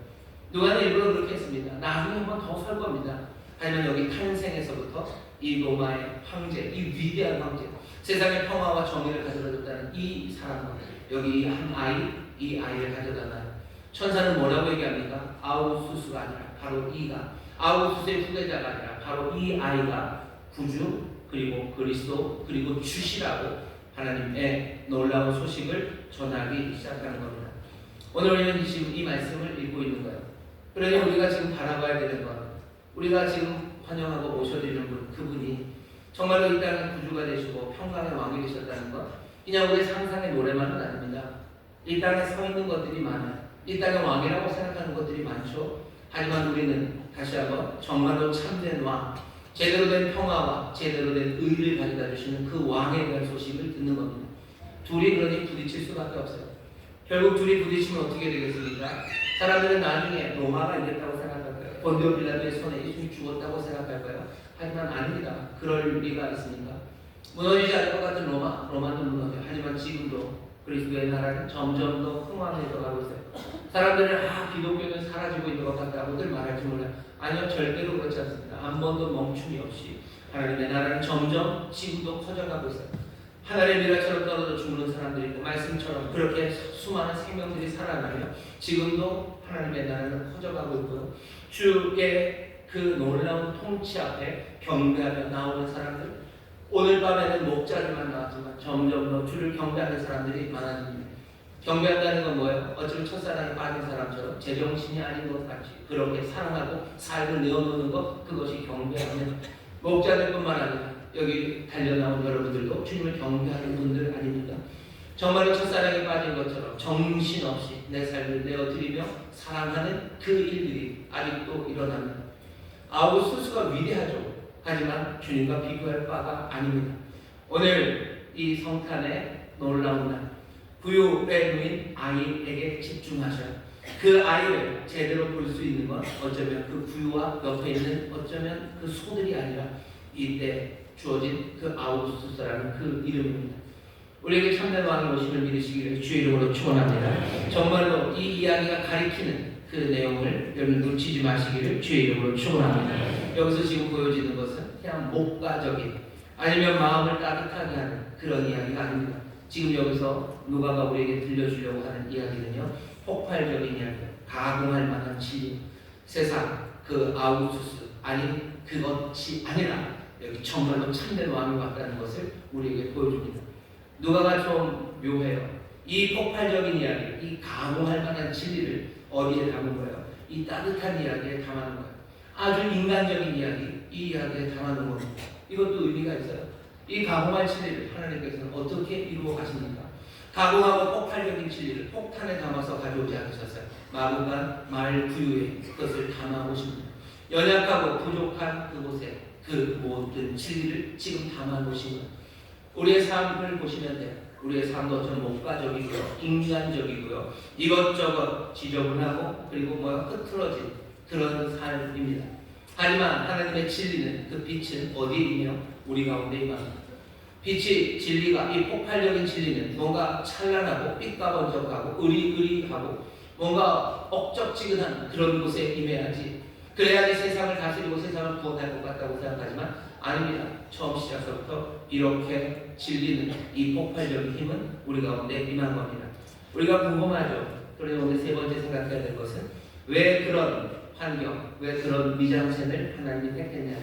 누가는 일부러 그렇게 했습니다. 나중에 한번 더 설 겁니다. 하지만 여기 탄생에서부터 이 로마의 황제, 이 위대한 황제, 세상의 평화와 정의를 가져다줬다는 이 사람과 여기 이 아이를 가져다놔요. 천사는 뭐라고 얘기합니까? 아우구스투스가 아니라 바로 아우구스투스의 후계자가 아니라 바로 이 아이가 구주 그리고 그리스도 그리고 주시라고 하나님의 놀라운 소식을 전하기 시작하는 겁니다. 오늘 우리는 지금 이 말씀을 읽고 있는 거예요. 그러니 우리가 지금 바라봐야 되는 건 우리가 지금 환영하고 모셔드리는 분, 그분이 정말로 이 땅의 구주가 되시고 평강의 왕이 되셨다는 것, 그냥 우리 상상의 노래만은 아닙니다. 이 땅에 서 있는 것들이 많아요. 이 땅의 왕이라고 생각하는 것들이 많죠. 하지만 우리는 다시 한번 정말로 참된 왕, 제대로 된 평화와 제대로 된 의를 가져다 주시는 그 왕에 대한 소식을 듣는 겁니다. 둘이 그러니 부딪힐 수밖에 없어요. 결국 둘이 부딪히면 어떻게 되겠습니까? 사람들은 나중에 로마가 이겼다고 생각할 거예요. 본디오 빌라도의 손에 예수님이 죽었다고 생각할 거예요. 하지만 아닙니다. 그럴 리가 있습니까? 무너지지 않을 것 같은 로마도 무너져요. 하지만 지금도 그리스도의 나라는 점점 더 흥왕해져 가고 있어요. 사람들은 기독교는 사라지고 있는 것 같다고들 말할지 몰라요. 아니요, 절대로 그렇지 않습니다. 한 번도 멈춤이 없이 하나님의 나라는 점점 지금도 커져가고 있어요. 하늘의 미라처럼 떨어져 죽는 사람들이 있고 말씀처럼 그렇게 수많은 생명들이 살아나며 지금도 하나님의 나라는 커져가고 있고요. 주의 그 놀라운 통치 앞에 경배하며 나오는 사람들, 오늘 밤에는 목자들만 나왔지만 점점 더 주를 경배하는 사람들이 많아집니다. 경배한다는 건 뭐예요? 어쩌면 첫사랑에 빠진 사람처럼 제정신이 아닌 것 같이 그렇게 사랑하고 삶을 내어놓는 것, 그것이 경배하는 목자들뿐만 아니라 여기 달려나온 여러분들도 주님을 경배하는 분들 아닙니까? 정말로 첫사랑에 빠진 것처럼 정신없이 내 삶을 내어드리며 사랑하는 그 일들이 아직도 일어납니다. 아우구스투스가 위대하죠. 하지만 주님과 비교할 바가 아닙니다. 오늘 이 성탄의 놀라운 날, 부유에 누인 아이에게 집중하셔요. 그 아이를 제대로 볼 수 있는 건 어쩌면 그 부유와 옆에 있는 어쩌면 그 소들이 아니라 이때 주어진 그 아우구스투스라는 그 이름입니다. 우리에게 참된 왕이 오심을 믿으시기를 주의 이름으로 축원합니다. 정말로 이 이야기가 가리키는 그 내용을 여러분 놓치지 마시기를 주의 이름으로 축원합니다. 여기서 지금 보여지는 것은 그냥 목가적인 아니면 마음을 따뜻하게 하는 그런 이야기가 아닙니다. 지금 여기서 누가가 우리에게 들려주려고 하는 이야기는요, 폭발적인 이야기, 가공할 만한 진리, 세상 그 아우구스투스 아닌 그것이 아니라 여기 정말로 참된 왕이 왔다는 것을 우리에게 보여줍니다. 누가가 좀 묘해요. 이 폭발적인 이야기, 이 가공할 만한 진리를 어디에 담은 거예요? 이 따뜻한 이야기에 담아놓은 거예요. 아주 인간적인 이야기, 이 이야기에 담아놓은 겁니다. 이것도 의미가 있어요. 이 가공할 진리를 하나님께서는 어떻게 이루어 가십니까? 가공하고 폭발적인 진리를 폭탄에 담아서 가져오지 않으셨어요. 마구간 말 부유에 그것을 담아오십니다. 연약하고 부족한 그곳에 그 모든 진리를 지금 담아놓으신 거예요. 우리의 삶을 보시면 돼요. 우리의 삶도 좀 목가적이고요, 인간적이고요, 이것저것 지저분하고 그리고 흐트러진 그런 삶입니다. 하지만 하나님의 진리는 그 빛은 어디에 있며 우리 가운데 임합니다. 빛이 진리가 이 폭발적인 진리는 뭔가 찬란하고 삐까번쩍하고 으리으리하고 뭔가 억적지근한 그런 곳에 임해야지, 그래야지 세상을 다스리고 세상을 구원할 것 같다고 생각하지만 아닙니다. 처음 시작서부터 이렇게 진리는 이 폭발적인 힘은 우리 가운데 임한 겁니다. 우리가 궁금하죠. 그러니 오늘 세 번째 생각해야 될 것은 왜 그런 환경, 왜 그런 미장센을 하나님이 택했냐,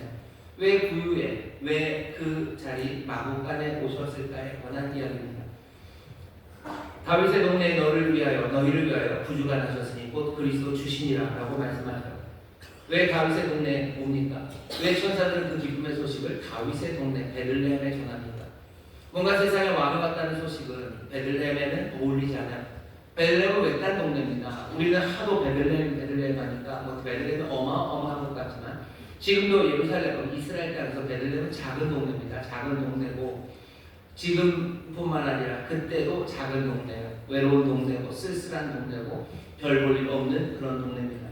왜 부유에, 왜 그 자리 마구간에 오셨을까에 관한 이야기입니다. 다윗의 동네에 너희를 위하여 구주가 나셨으니 곧 그리스도 주시니라 라고 말씀하죠. 왜 다윗의 동네에 옵니까? 왜 천사들은 그 기쁨의 소식을 다윗의 동네 베들레헴에 전합니까? 뭔가 세상에 왕이 왔다는 소식은 베들레헴에는 어울리지 않아요. 베들레헴은 외딴 동네입니다. 우리는 하도 베들레헴 하니까 베들레헴은 어마어마한 것 같지만 지금도 예루살렘은 이스라엘 땅에서 베들레헴은 작은 동네입니다. 작은 동네고 지금뿐만 아니라 그때도 작은 동네예요. 외로운 동네고 쓸쓸한 동네고 별 볼 일 없는 그런 동네입니다.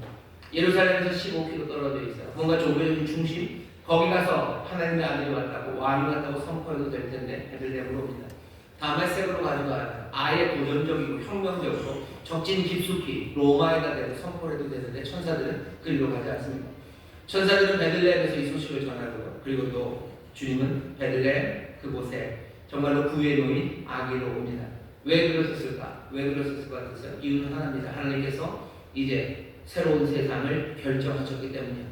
예루살렘에서 15km 떨어져 있어요. 뭔가 종교적인 중심, 거기 가서 하나님의 아들이 왔다고, 왕이 왔다고 선포해도 될 텐데 베들레헴으로 옵니다. 다메섹으로 가져가요. 아예 도전적이고 혁명적으로 적진 깊숙이 로마에다 대고 선포를 해도 되는데 천사들은 그리로 가지 않습니다. 천사들은 베들레헴에서 이 소식을 전하고요. 그리고 또 주님은 베들레헴 그곳에 정말로 부유에 놓인 아기로 옵니다. 왜 그러셨을까? 왜 그러셨을 것 같았어요? 이유는 하나입니다. 하나님께서 이제 새로운 세상을 결정하셨기 때문이에요.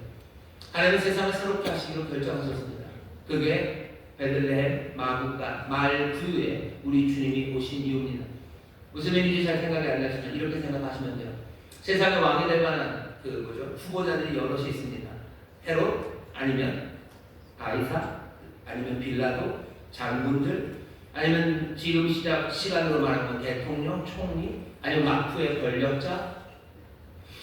하나님은 세상을 새롭게 하시기로 결정하셨습니다. 그게 베들레헴 마구간 말 부유에 우리 주님이 오신 이유입니다. 무슨 의미인지 잘 생각이 안 나시면 이렇게 생각하시면 돼요. 세상의 왕이 될 만한 후보자들이 여럿이 있습니다. 헤롯 아니면 가이사 아니면 빌라도 장군들 아니면 지금 시간으로 말하면 대통령, 총리 아니면 마푸의 권력자,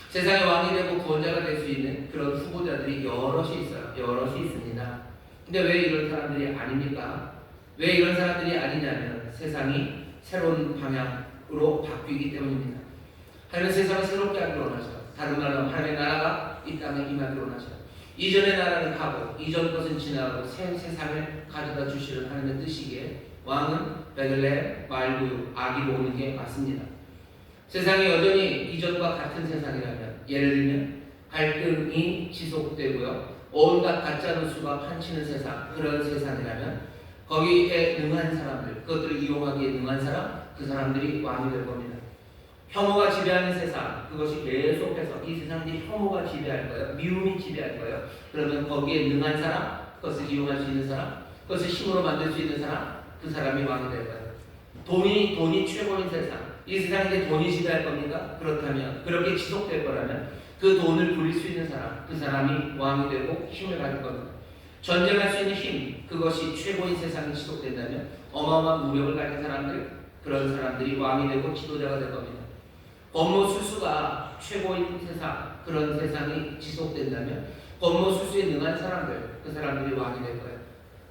세상의 왕이 되고 구원자가 될 수 있는 그런 후보자들이 여럿이 있어요. 여럿이 있습니다. 근데 왜 이런 사람들이 아닙니까? 왜 이런 사람들이 아니냐면 세상이 새로운 방향으로 바뀌기 때문입니다. 하나님은 세상을 새롭게 하기를 원하셔요. 다른 말로 하나님의 나라가 이 땅에 임하기를 원하셔요. 이전의 나라는 가고 이전 것은 지나가고 새 세상을 가져다 주시는 하나님의 뜻이기에 왕은 베들레헴 말구유 아기로 오는 게 맞습니다. 세상이 여전히 이전과 같은 세상이라면, 예를 들면 갈등이 지속되고요, 온갖 가짜 뉴스가 판치는 세상, 그런 세상이라면 거기에 능한 사람들, 그것들을 이용하기에 능한 사람, 그 사람들이 왕이 될 겁니다. 혐오가 지배하는 세상, 그것이 계속해서 이 세상이 혐오가 지배할 거예요. 미움이 지배할 거예요. 그러면 거기에 능한 사람, 그것을 이용할 수 있는 사람, 그것을 힘으로 만들 수 있는 사람, 그 사람이 왕이 될 거예요. 돈이 최고인 세상, 이 세상에 돈이 지배할 겁니까? 그렇다면, 그렇게 지속될 거라면 그 돈을 부릴 수 있는 사람, 그 사람이 왕이 되고 힘을 가질 겁니다. 전쟁할 수 있는 힘, 그것이 최고인 세상이 지속된다면 어마어마한 무력을 가진 사람들, 그런 사람들이 왕이 되고 지도자가 될 겁니다. 권모술수가 최고인 세상, 그런 세상이 지속된다면 권모술수에 능한 사람들, 그 사람들이 왕이 될 거예요.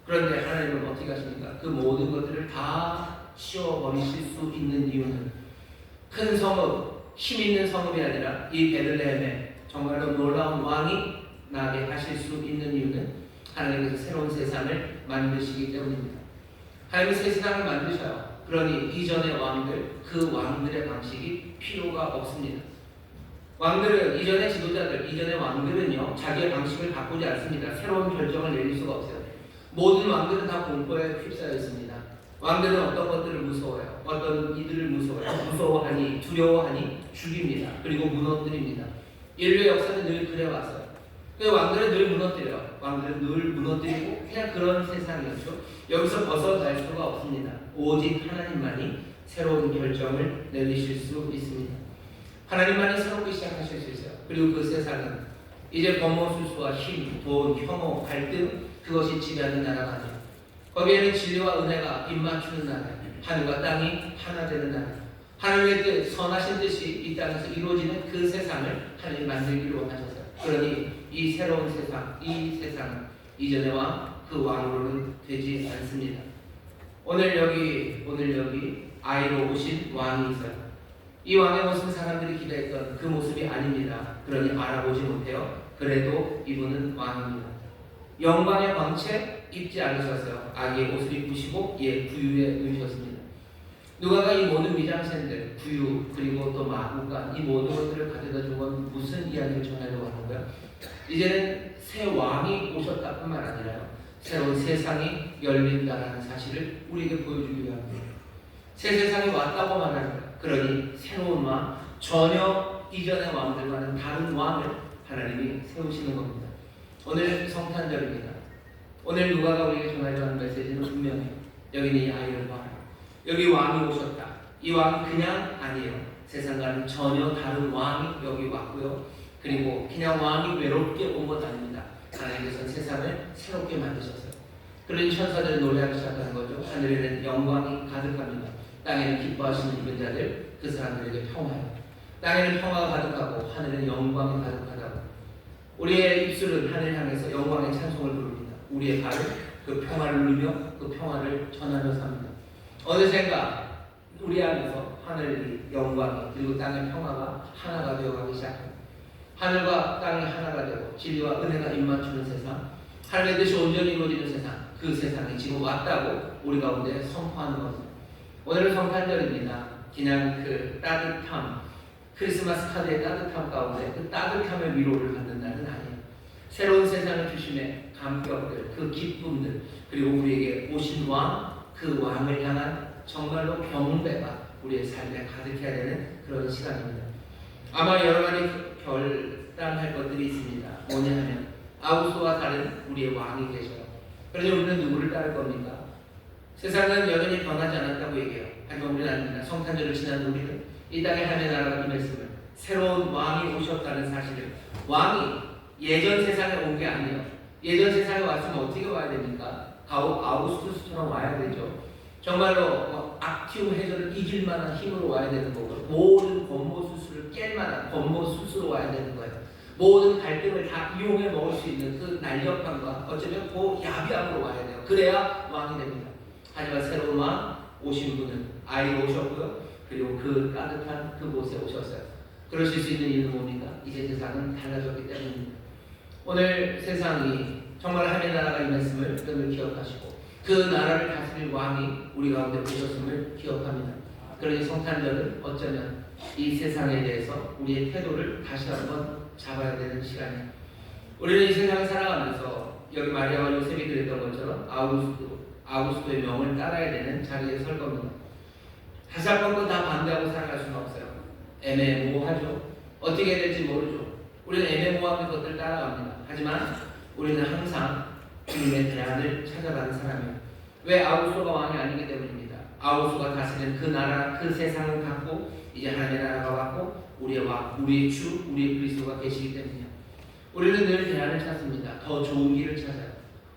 그런데 하나님은 어떻게 하십니까? 그 모든 것들을 다 씌워버리실 수 있는 이유는 큰 성읍, 힘 있는 성읍이 아니라 이 베들레헴에 정말로 놀라운 왕이 나게 하실 수 있는 이유는 하나님께서 새로운 세상을 만드시기 때문입니다. 하나님은 새 세상을 만드셔요. 그러니 이전의 왕들, 그 왕들의 방식이 필요가 없습니다. 왕들은, 이전의 지도자들, 이전의 왕들은요, 자기의 방식을 바꾸지 않습니다. 새로운 결정을 내릴 수가 없어요. 모든 왕들은 다 공포에 휩싸여 있습니다. 왕들은 어떤 것들을 무서워해요. 어떤 이들을 무서워해요. 무서워하니, 두려워하니 죽입니다. 그리고 무너뜨립니다. 인류의 역사는 늘 그래왔어요. 그 왕들은 늘 무너뜨려요. 왕들은 늘 무너뜨리고 그냥 그런 세상이었죠. 여기서 벗어날 수가 없습니다. 오직 하나님만이 새로운 결정을 내리실 수 있습니다. 하나님만이 새롭게 시작하실 수 있어요. 그리고 그 세상은 이제 권모술수와 힘, 돈, 혐오, 갈등, 그것이 지배하는 나라가 아니에요. 거기에는 진리와 은혜가 입맞추는 나라예요. 하늘과 땅이 하나 되는 나라예요. 하나님의 뜻, 선하신 뜻이 이 땅에서 이루어지는 그 세상을 하나님 만들기를 원하셨어요. 그러니 이 새로운 세상, 이 세상은 이전의 왕, 그 왕으로는 되지 않습니다. 오늘 여기 아이로 오신 왕이 있어요. 이 왕의 모습은 사람들이 기대했던 그 모습이 아닙니다. 그러니 알아보지 못해요. 그래도 이분은 왕입니다. 영광의 광채 입지 않으셨어요. 아기의 옷을 입으시고 구유에 누우셨습니다. 누가가 이 모든 미장센들, 구유, 그리고 또 마구간, 이 모든 것들을 가져다 준 건 무슨 이야기를 전하려고 하는 거예요? 이제는 새 왕이 오셨다 뿐만 아니라요, 새로운 세상이 열린다는 사실을 우리에게 보여주기 위함입니다. 새 세상이 왔다고 말하는 거예요. 그러니 새로운 왕, 전혀 이전의 왕들과는 다른 왕을 하나님이 세우시는 겁니다. 오늘 성탄절입니다. 오늘 누가가 우리에게 전하려 하는 메시지는 분명해요. 여기는 이 아이를 봐라. 여기 왕이 오셨다. 이 왕이 그냥 아니에요. 세상과는 전혀 다른 왕이 여기 왔고요. 그리고 그냥 왕이 외롭게 온 것 아닙니다. 하나님께서는 세상을 새롭게 만드셨어요. 그러니 천사들은 노래하기 시작하는 거죠. 하늘에는 영광이 가득합니다. 땅에는 기뻐하시는 입은 자들, 그 사람들에게 평화요. 땅에는 평화가 가득하고 하늘에는 영광이 가득하다고. 우리의 입술은 하늘 향해서 영광의 찬송을 부릅니다. 우리의 발은 그 평화를 누리며 그 평화를 전하며 삽니다. 어느샌가 우리 안에서 하늘의 영광이, 그리고 땅의 평화가 하나가 되어가기 시작합니다. 하늘과 땅이 하나가 되고 진리와 은혜가 입맞추는 세상, 하늘의 뜻이 온전히 이루어지는 세상, 그 세상이 지금 왔다고 우리 가운데 선포하는 겁니다. 오늘은 성탄절입니다. 그냥 그 따뜻함, 크리스마스 카드의 따뜻함 가운데 그 따뜻함의 위로를 받는 날은 아니에요. 새로운 세상을 주심의 감격들, 그 기쁨들, 그리고 우리에게 오신 왕, 그 왕을 향한 정말로 경배가 우리의 삶에 가득해야 되는 그런 시간입니다. 아마 여러 가지 결단할 것들이 있습니다. 뭐냐 하면 아구스와 다른 우리의 왕이 계셔요. 그러니 우리는 누구를 따를 겁니까? 세상은 여전히 변하지 않았다고 얘기해요. 하지만 우리는 아닙니다. 성탄절을 지난 우리는 이 땅에 하나님의 나라가 임했음을, 새로운 왕이 오셨다는 사실을, 왕이 예전 세상에 온 게 아니에요. 예전 세상에 왔으면 어떻게 와야 됩니까? 아우구스투스처럼 와야 되죠. 정말로 악티움 해저를 이길 만한 힘으로 와야 되는 거고요. 모든 권모 수술을 깰 만한 권모 수술로 와야 되는 거예요. 모든 갈등을 다 이용해 먹을 수 있는 그 날렵함과 어쩌면 그 야비함으로 와야 돼요. 그래야 왕이 됩니다. 하지만 새로운 왕 오신 분은 아이로 오셨고요. 그리고 그 따뜻한 그곳에 오셨어요. 그러실 수 있는 이유는 뭡니까? 이제 세상은 달라졌기 때문입니다. 오늘 세상이 정말 하나님의 나라가 임했음을 늘 기억하시고 그 나라를 다스릴 왕이 우리 가운데 오셨음을 기억합니다. 그러니 성탄절은 어쩌면 이 세상에 대해서 우리의 태도를 다시 한번 잡아야 되는 시간이에요. 우리는 이 세상을 살아가면서 여기 마리아와 요셉이 그랬던 것처럼 아우구스토의 명을 따라야 되는 자리에 설 겁니다. 다시 한 번도 다 반대하고 살아갈 수는 없어요. 애매모호하죠. 어떻게 될지 모르죠. 우리는 애매모호한 것들을 따라갑니다. 하지만 우리는 항상 주님의 대안을 찾아가는 사람이에요. 왜? 아우구스토가 왕이 아니기 때문입니다. 아우구스토가 다스리는 그 나라, 그 세상을 갖고 이제 하나님의 나라가 왔고 우리의 왕, 우리의 주, 우리의 그리스도가 계시기 때문이에요. 우리는 늘 대안을 찾습니다. 더 좋은 길을 찾아요.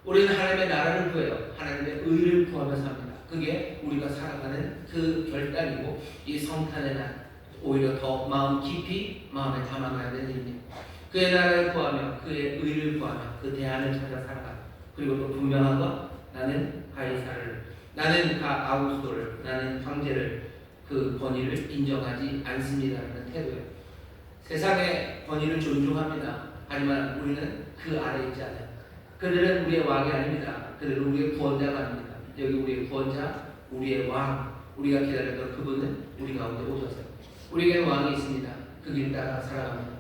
우리는 하나님의 나라를 구해요. 하나님의 의를 구하며 삽니다. 그게 우리가 살아가는 그 결단이고 이 성탄의 날 오히려 더 마음 깊이 마음에 담아가야 되는 일입니다. 그의 나라를 구하며 그의 의를 구하며 그 대안을 찾아 살아가요. 그리고 또 분명한 것, 나는 가이사를, 나는 아우구스토를, 나는 황제를 그 권위를 인정하지 않습니다라는 태도예요. 세상의 권위를 존중합니다. 하지만 우리는 그 아래에 있지 않아요. 그들은 우리의 왕이 아닙니다. 그들은 우리의 구원자가 아닙니다. 여기 우리의 구원자, 우리의 왕, 우리가 기다렸던 그분은 우리 가운데 오셨어요. 우리에게 왕이 있습니다. 그 길 따라 살아갑니다.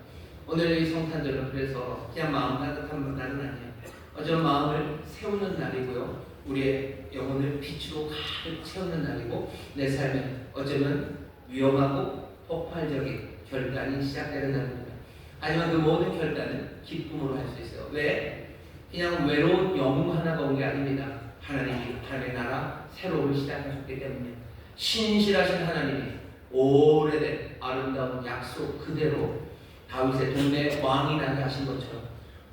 오늘 이 성탄절은 그래서 그냥 마음 따뜻한 날은 아니에요. 어쩌면 마음을 세우는 날이고요. 우리의 영혼을 빛으로 가득 채우는 날이고 내 삶에 어쩌면 위험하고 폭발적인 결단이 시작되는 날입니다. 하지만 그 모든 결단은 기쁨으로 할 수 있어요. 왜? 그냥 외로운 영웅 하나가 온 게 아닙니다. 하나님이 하나님의 나라 새로움을 시작하셨기 때문에 신실하신 하나님이 오래된 아름다운 약속 그대로 다윗의 동네 왕이 나게 하신 것처럼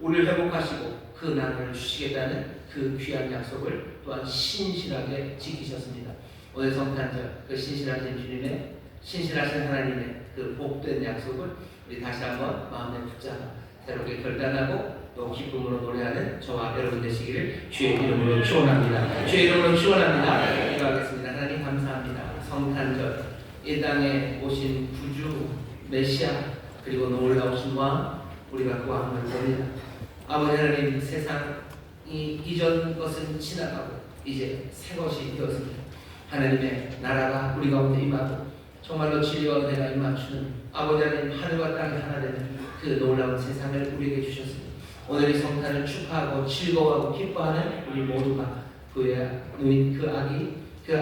우리를 회복하시고 그 나라를 주시겠다는 그 귀한 약속을 또한 신실하게 지키셨습니다. 오늘 성탄절 그 신실하신 주님의 신실하신 하나님의 그 복된 약속을 우리 다시 한번 마음에 붙잡아 새롭게 결단하고 또 기쁨으로 노래하는 저와 여러분 되시기를 주의 이름으로 축원합니다. 주의 이름으로 축원합니다. 기도하겠습니다. 하나님 감사합니다. 성탄절 이 땅에 오신 구주 메시아 그리고 놀라우신 왕 우리가 그 왕을 봅니다. 아버지 하나님 세상이 이전 것은 지나가고 이제 새 것이 되었습니다. 하나님의 나라가 우리 가운데 임하고 정말로 진리와 은혜가 임맞추는 아버지 하나님 하늘과 땅이 하나 되는 그 놀라운 세상을 우리에게 주셨습니다. 오늘 이 성탄을 축하하고 즐거워하고 기뻐하는 우리 모두가 그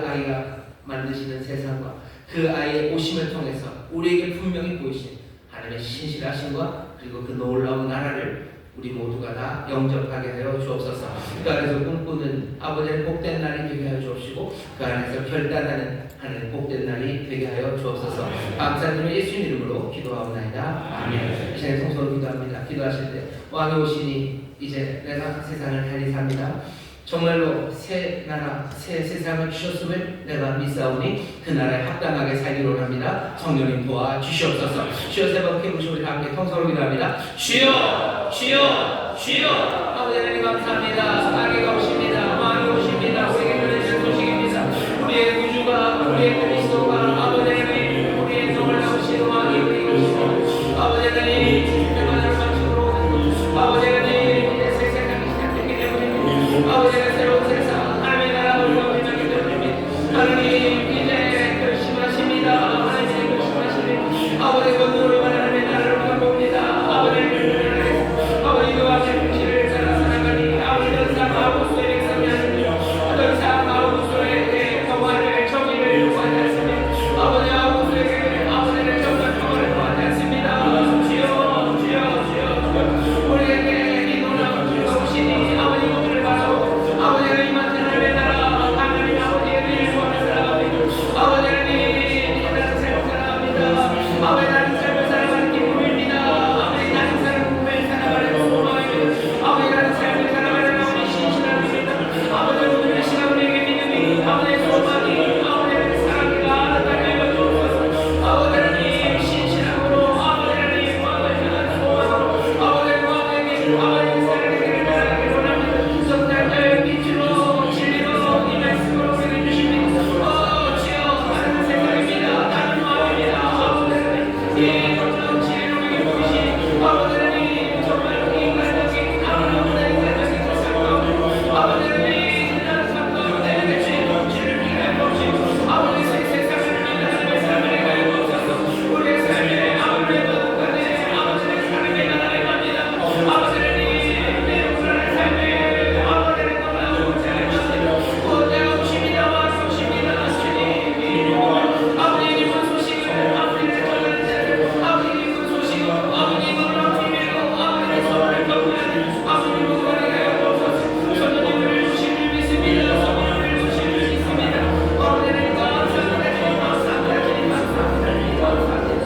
아이가 만드시는 세상과 그 아이의 오심을 통해서 우리에게 분명히 보이신 하나님의 신실하심과 그리고 그 놀라운 나라를 우리 모두가 다 영접하게 하여 주옵소서. 그 안에서 꿈꾸는 아버지의 복된 날이 되게 하여 주옵시고 그 안에서 결단하는 하나님의 복된 날이 되게 하여 주옵소서. 감사드리며 예수님 이름으로 기도하옵나이다. 아멘. 이 시간에 성소로 기도합니다. 기도하실 때 왕이 오시니 이제 내가 세상을 달리 삽니다. 정말로 새 나라, 새 세상을 주셨음을 내가 믿사오니 그 나라에 합당하게 살기로 합니다. 성령님 도와 주시옵소서. 주여 세 번 깨우시고 우리 함께 통성으로 기도합니다. 주여, 주여, 주여. 아버지 하나님 감사합니다. 마귀가 오십니다. 왕이 오십니다. 우리에게 전해주신 소식입니다. 우리의 구주가, 우리의 그리스도가 아버지 하나님, 우리의 놀라우신 왕이 우리에게 오시고 아버지 하나님 주님의 나라를 마치고 오는 아버지 하나님 이제 새 세상이 시작되기 때문에 아버지 새로운 세상 하나님의 나라가 우리가 되기 때문입니다. 하나님 이제 결심하십니다. 하나님 결심하십니다. 아버지 건너로 하나님의 나라를 우리가 봅니다. 아버지 그 앞에 불씨를 살아가니 아버지 전상하고 아버지 사랑을 바라기 원합니다. 성탄절 빛으로 진리로 이 말씀으로 우리를 주시니 주여 다른 생각입니다. 다른 마음입니다. 아버지는 이 모든 진리를 우리에게 보이시니 아버지는 정말로 인간적인 아무나 인간적인 것을 아버지는 이 인간 삶도 내게 주인 진리를 위하여 보시고 아버지 세상을 위하여 삶을 위하여 보소서. 우리의 삶에 아무리 모든 아버지의 사랑의 나라를 갑니다. 아버지는 이 불안한 삶에 아버지는 너무나 잘하십니다. 구원자가 오십니다. 와서 오십니다. 주님 아버지 기쁜 소식을 아버지를 전하는 자들 아버지 기쁜 소식을 아버지 놀라운 비밀로 아버지의 선물을 경배하는 아버지 무관하게 하여 주옵소서. 선생님을 주신 줄 믿습니다. 선생님을 주신 줄 믿습니다. 아버지는 감사합니다. 주님 감사합니다. 주님 감사합니다. 주님 감사합니다.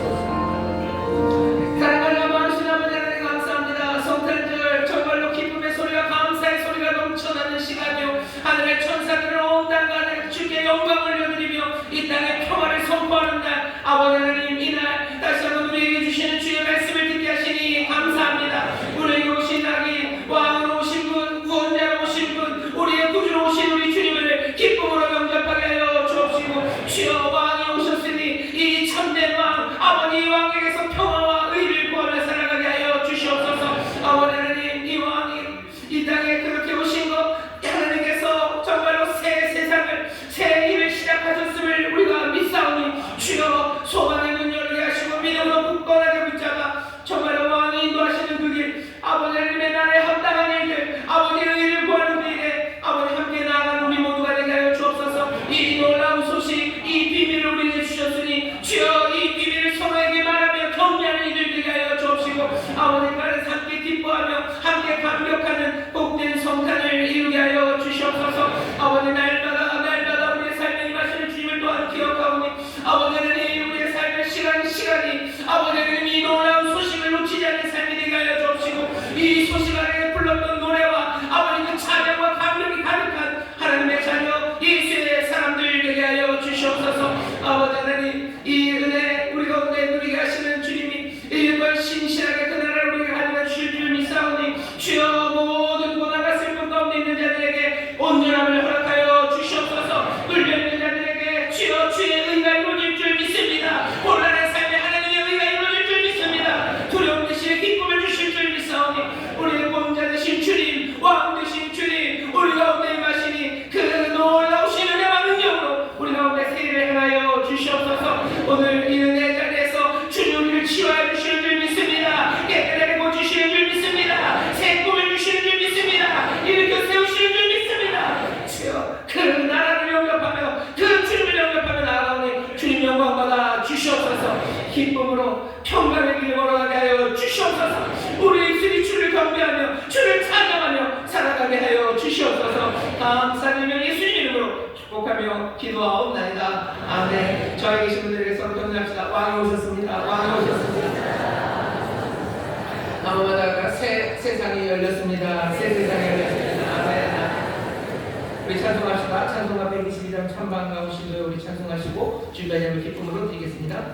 사랑하는 아버지 하나님 감사합니다. 성탄절 정말로 기쁨의 소리와 감사의 소리가 넘쳐나는 시간이요 하늘의 천사들을 온 땅과 하늘 주께 영광을 올려드리며 이 땅의 평화를 선포하는 날 아버지 하나님 이날 다시 한번 우리에게 주시는 주의 말씀을 듣게 하시니 감사합니다. 우리에게 오신 낙인 왕으로 오신 분 구원자로 오신 분 우리의 구주로 오신 우리 주님을 기쁨으로 영접하게 하여 주옵시고 주여 왕이 오셨으니 이 참된 왕 아버지 왕에게서 평화와 의를 구하며 살아가게 하여 주시옵소서. 아버지 하나님 이 왕이 이 땅에 그렇게 오신 것 하나님께서 정말로 새 세상을 새 일을 시작하셨음을 우리가 믿사오니 주여 소망의 문 열게 하시고 믿음으로 굳건하게 붙잡아 정말로 왕이 인도하시는 그 길 아버지 하나님의 나라에 합당한 일들 아버지의 의를 구하는 그 일에 아버지 함께 나아가는 우리 모두가 되게 하여 주옵소서. 이 놀라운 소식 이 비밀을 우리에게 주셨으니 주여 이 비밀을 서로에게 말하며 격려하는 이들 되게 하여 주옵시고 아버지 나라에서 함께 기뻐하며 함께 감격하는 복된 성탄을 이루게 하여 주시옵소서. 아버지 날마다 우리의 삶에 임하시는 주님을 또한 기억하오니 아버지 하나님 우리의 삶의 시간이 아버지 하나님 이 놀라운 소식을 놓치지 않는 삶이 되게 하여 주옵시고 이 소식 안에 불렀던 노래와 아버지 그 찬양과 감격이 가득한 하나님의 자녀 예수의 사람들 되게 하여 주시옵소서. 아버지 하나님 이 은혜 우리 가운데 누리게 하시는 주님이 일번 신실하게 그 나라를 우리에게 가져다 주실 줄 믿사오니 주여 모든 고난과 슬픔 가운데 있는 자들에게 온전함을 허락하여 주시옵소서. 뚫려 있는 자들에게 주여 주의 의가 이루어질 줄 믿습니다. 혼란의 삶에 하나님의 의가 이루어질 줄 믿습니다. 두려움 대신에 기쁨을 주실 줄 믿사오니 우리의 보험자 되신 주님 왕 되신 주님 우리 가운데 임하시니 그 놀라우신 은혜와 능력으로 우리 가운데 세일을 행하여 주시옵소서. 오늘 이 은혜 자리에서 주님 우리를 치유하여 주시는 줄 믿습니다. 깨끗하게 고치시는 줄 믿습니다. 새 꿈을 주시는 줄 믿습니다. 일으켜 세우시는 줄 믿습니다. 주여 그 나라를 영접하며 그 주님을 영접하며 나아가오니 주님 영광 받아 주시옵소서. 기쁨으로 평강의 길을 걸어가게 하여 주시옵소서. 우리 입술이 주를 경배하며 주를 찬양하며 살아가게 하여 주시옵소서. 감사드리며 예수님 이름으로 축복하며 기도하옵나이다. 아멘. 저희 계신 분들에게서 경배합시다. 왕이 오셨습니다. 왕이 오셨습니다. 아무마다가 새 세상이 열렸습니다. 새 세상이 열렸습니다. 아멘. 우리 찬송합시다. 찬송가 122장 찬방 가오신 분 우리 찬송하시고 주님의 기쁨으로 드리겠습니다.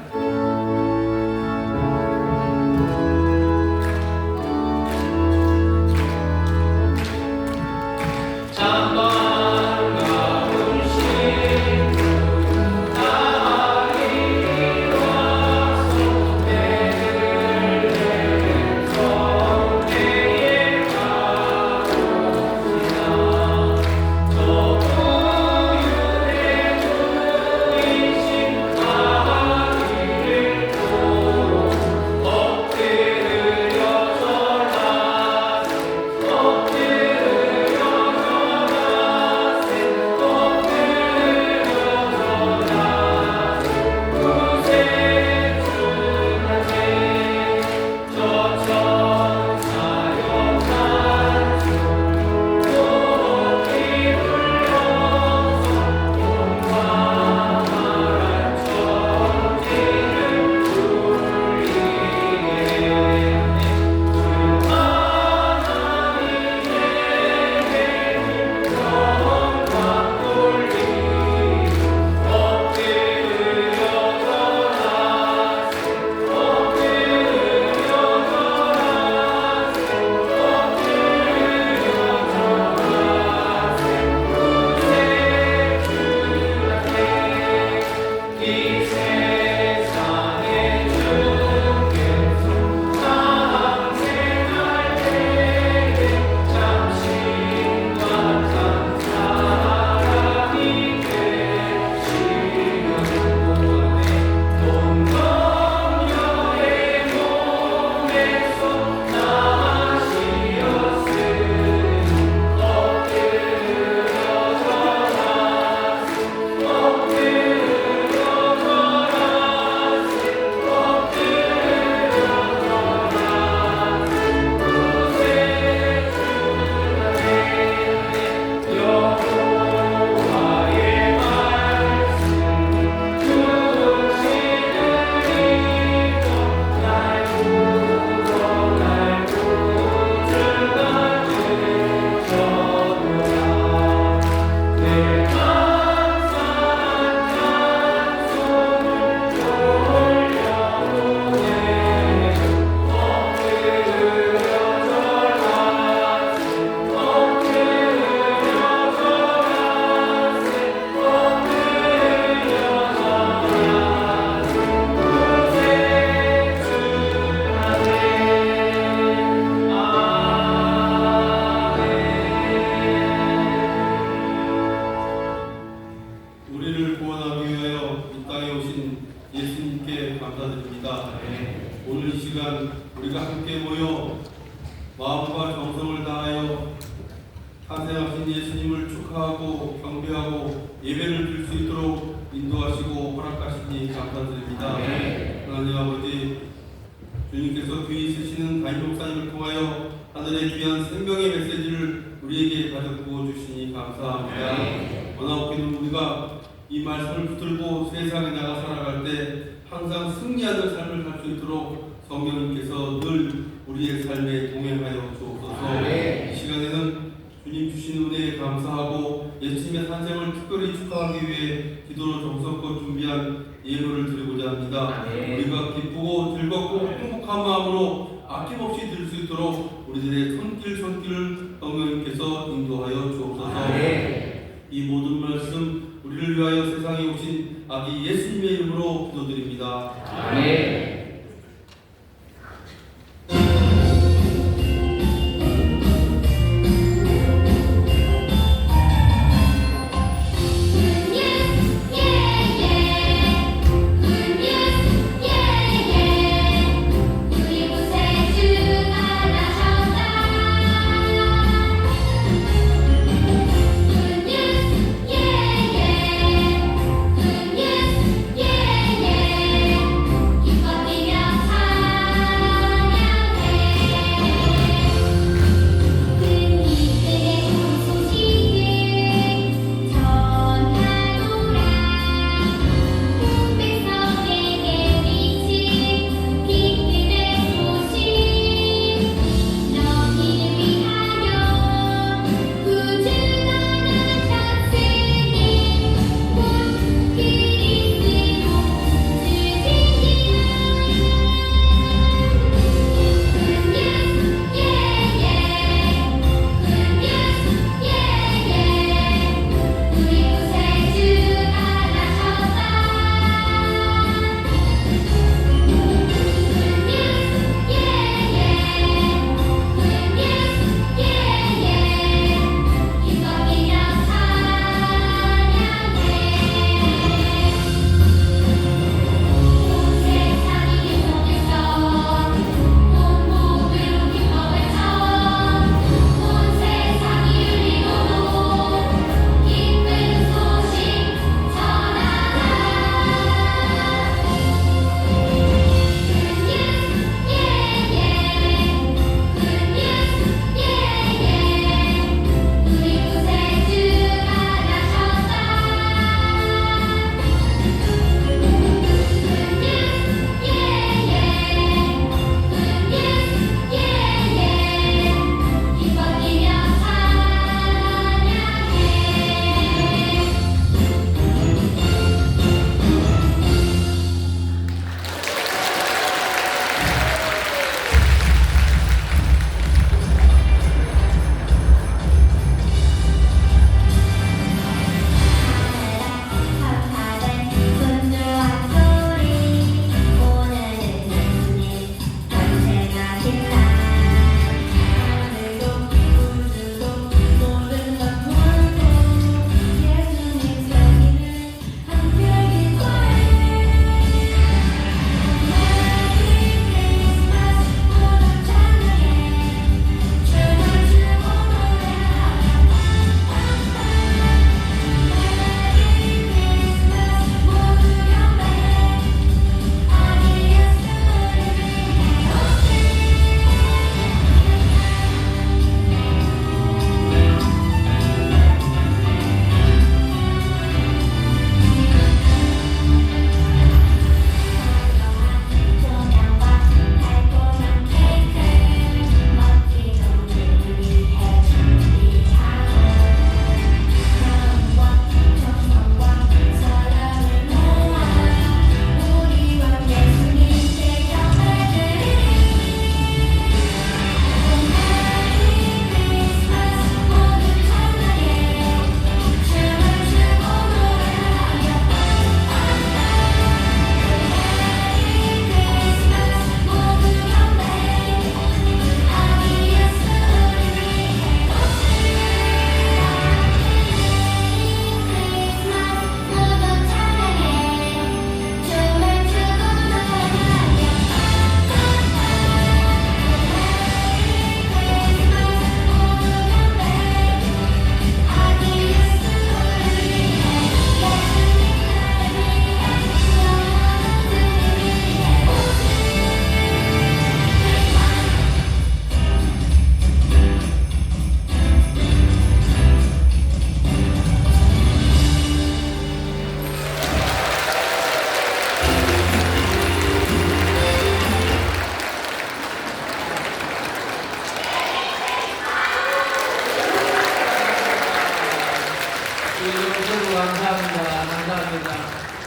예배하고 예배를 드릴 수 있도록 인도하시고 허락하시니 감사드립니다. 하나님 아버지, 주님께서 귀히 쓰시는 담임 목사님을 통하여 하늘의 귀한 생명의 메시지를 우리에게 가져 부어주시니 감사합니다. 원하옵기는 우리가 이 말씀을 붙들고 세상에 나가 살아갈 때 항상 승리하는 삶을 살 수 있도록 성령님께서 늘 우리의 삶에 동행하여 주옵소서. 이 시간에는 주님 주신 은혜에 감사하고 예수님의 탄생을 특별히 축하하기 위해 기도로 정성껏 준비한 예물을 드리고자 합니다. 우리가 기쁘고 즐겁고 행복한 마음으로 아낌없이 드릴 수 있도록 우리들의 손길을 성령님께서 인도하여 주옵소서. 이 모든 말씀 우리를 위하여 세상에 오신 아기 예수님의 이름으로 기도드립니다. 아멘. Yeah.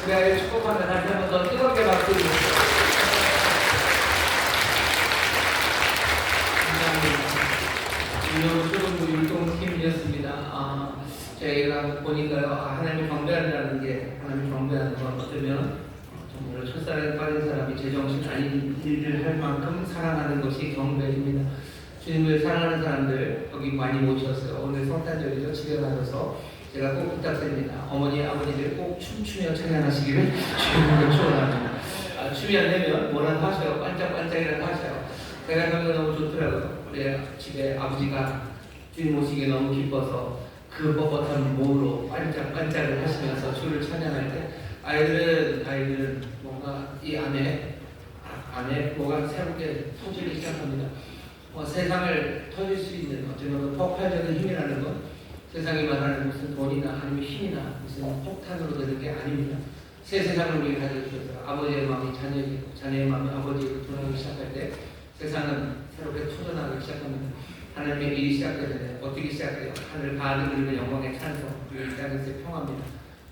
우리 아이를 축복하며 다시 한번 더 뜨겁게 박수 주십시오. 감사합니다. 초등부 율동팀이었습니다. 저희가 보니까요, 하나님을 경배한다는 게, 하나님을 경배하는 건 어쩌면 정말 첫사랑에 빠진 사람이 제정신 아닌 일을 할 만큼 사랑하는 것이 경배입니다. 주님을 사랑하는 사람들 여기 많이 모셨어요. 오늘 성탄절이죠. 집에 가셔서 제가 꼭 부탁드립니다. 어머니, 아버지들 꼭 춤추며 찬양하시기를 주님으로 축원합니다. 춤이 안 되면 뭐라도 하셔요. 반짝반짝이라도 하셔요. 제가 하면 너무 좋더라고요. 우리 집에 아버지가 주님 오시기에 너무 기뻐서 그 뻣뻣한 몸으로 반짝반짝을 하시면서 주를 찬양할 때 아이들은 뭔가 이 안에 뭐가 새롭게 터지기 시작합니다. 세상을 터질 수 있는 어쩌면 폭발적인 힘이라는 건 세상이 말하는 무슨 돈이나 아니면 힘이나 무슨 폭탄으로 되는 게 아닙니다. 새 세상을 우리 가져주셔서 아버지의 마음이 자녀에게, 자녀의 마음이 아버지에게 돌아가기 시작할 때 세상은 새롭게 터져나가기 시작합니다. 하나님의 일이 시작되는데 어떻게 시작해요? 하늘 가득 누리는 영광의 찬송, 이 땅에서의 평화입니다.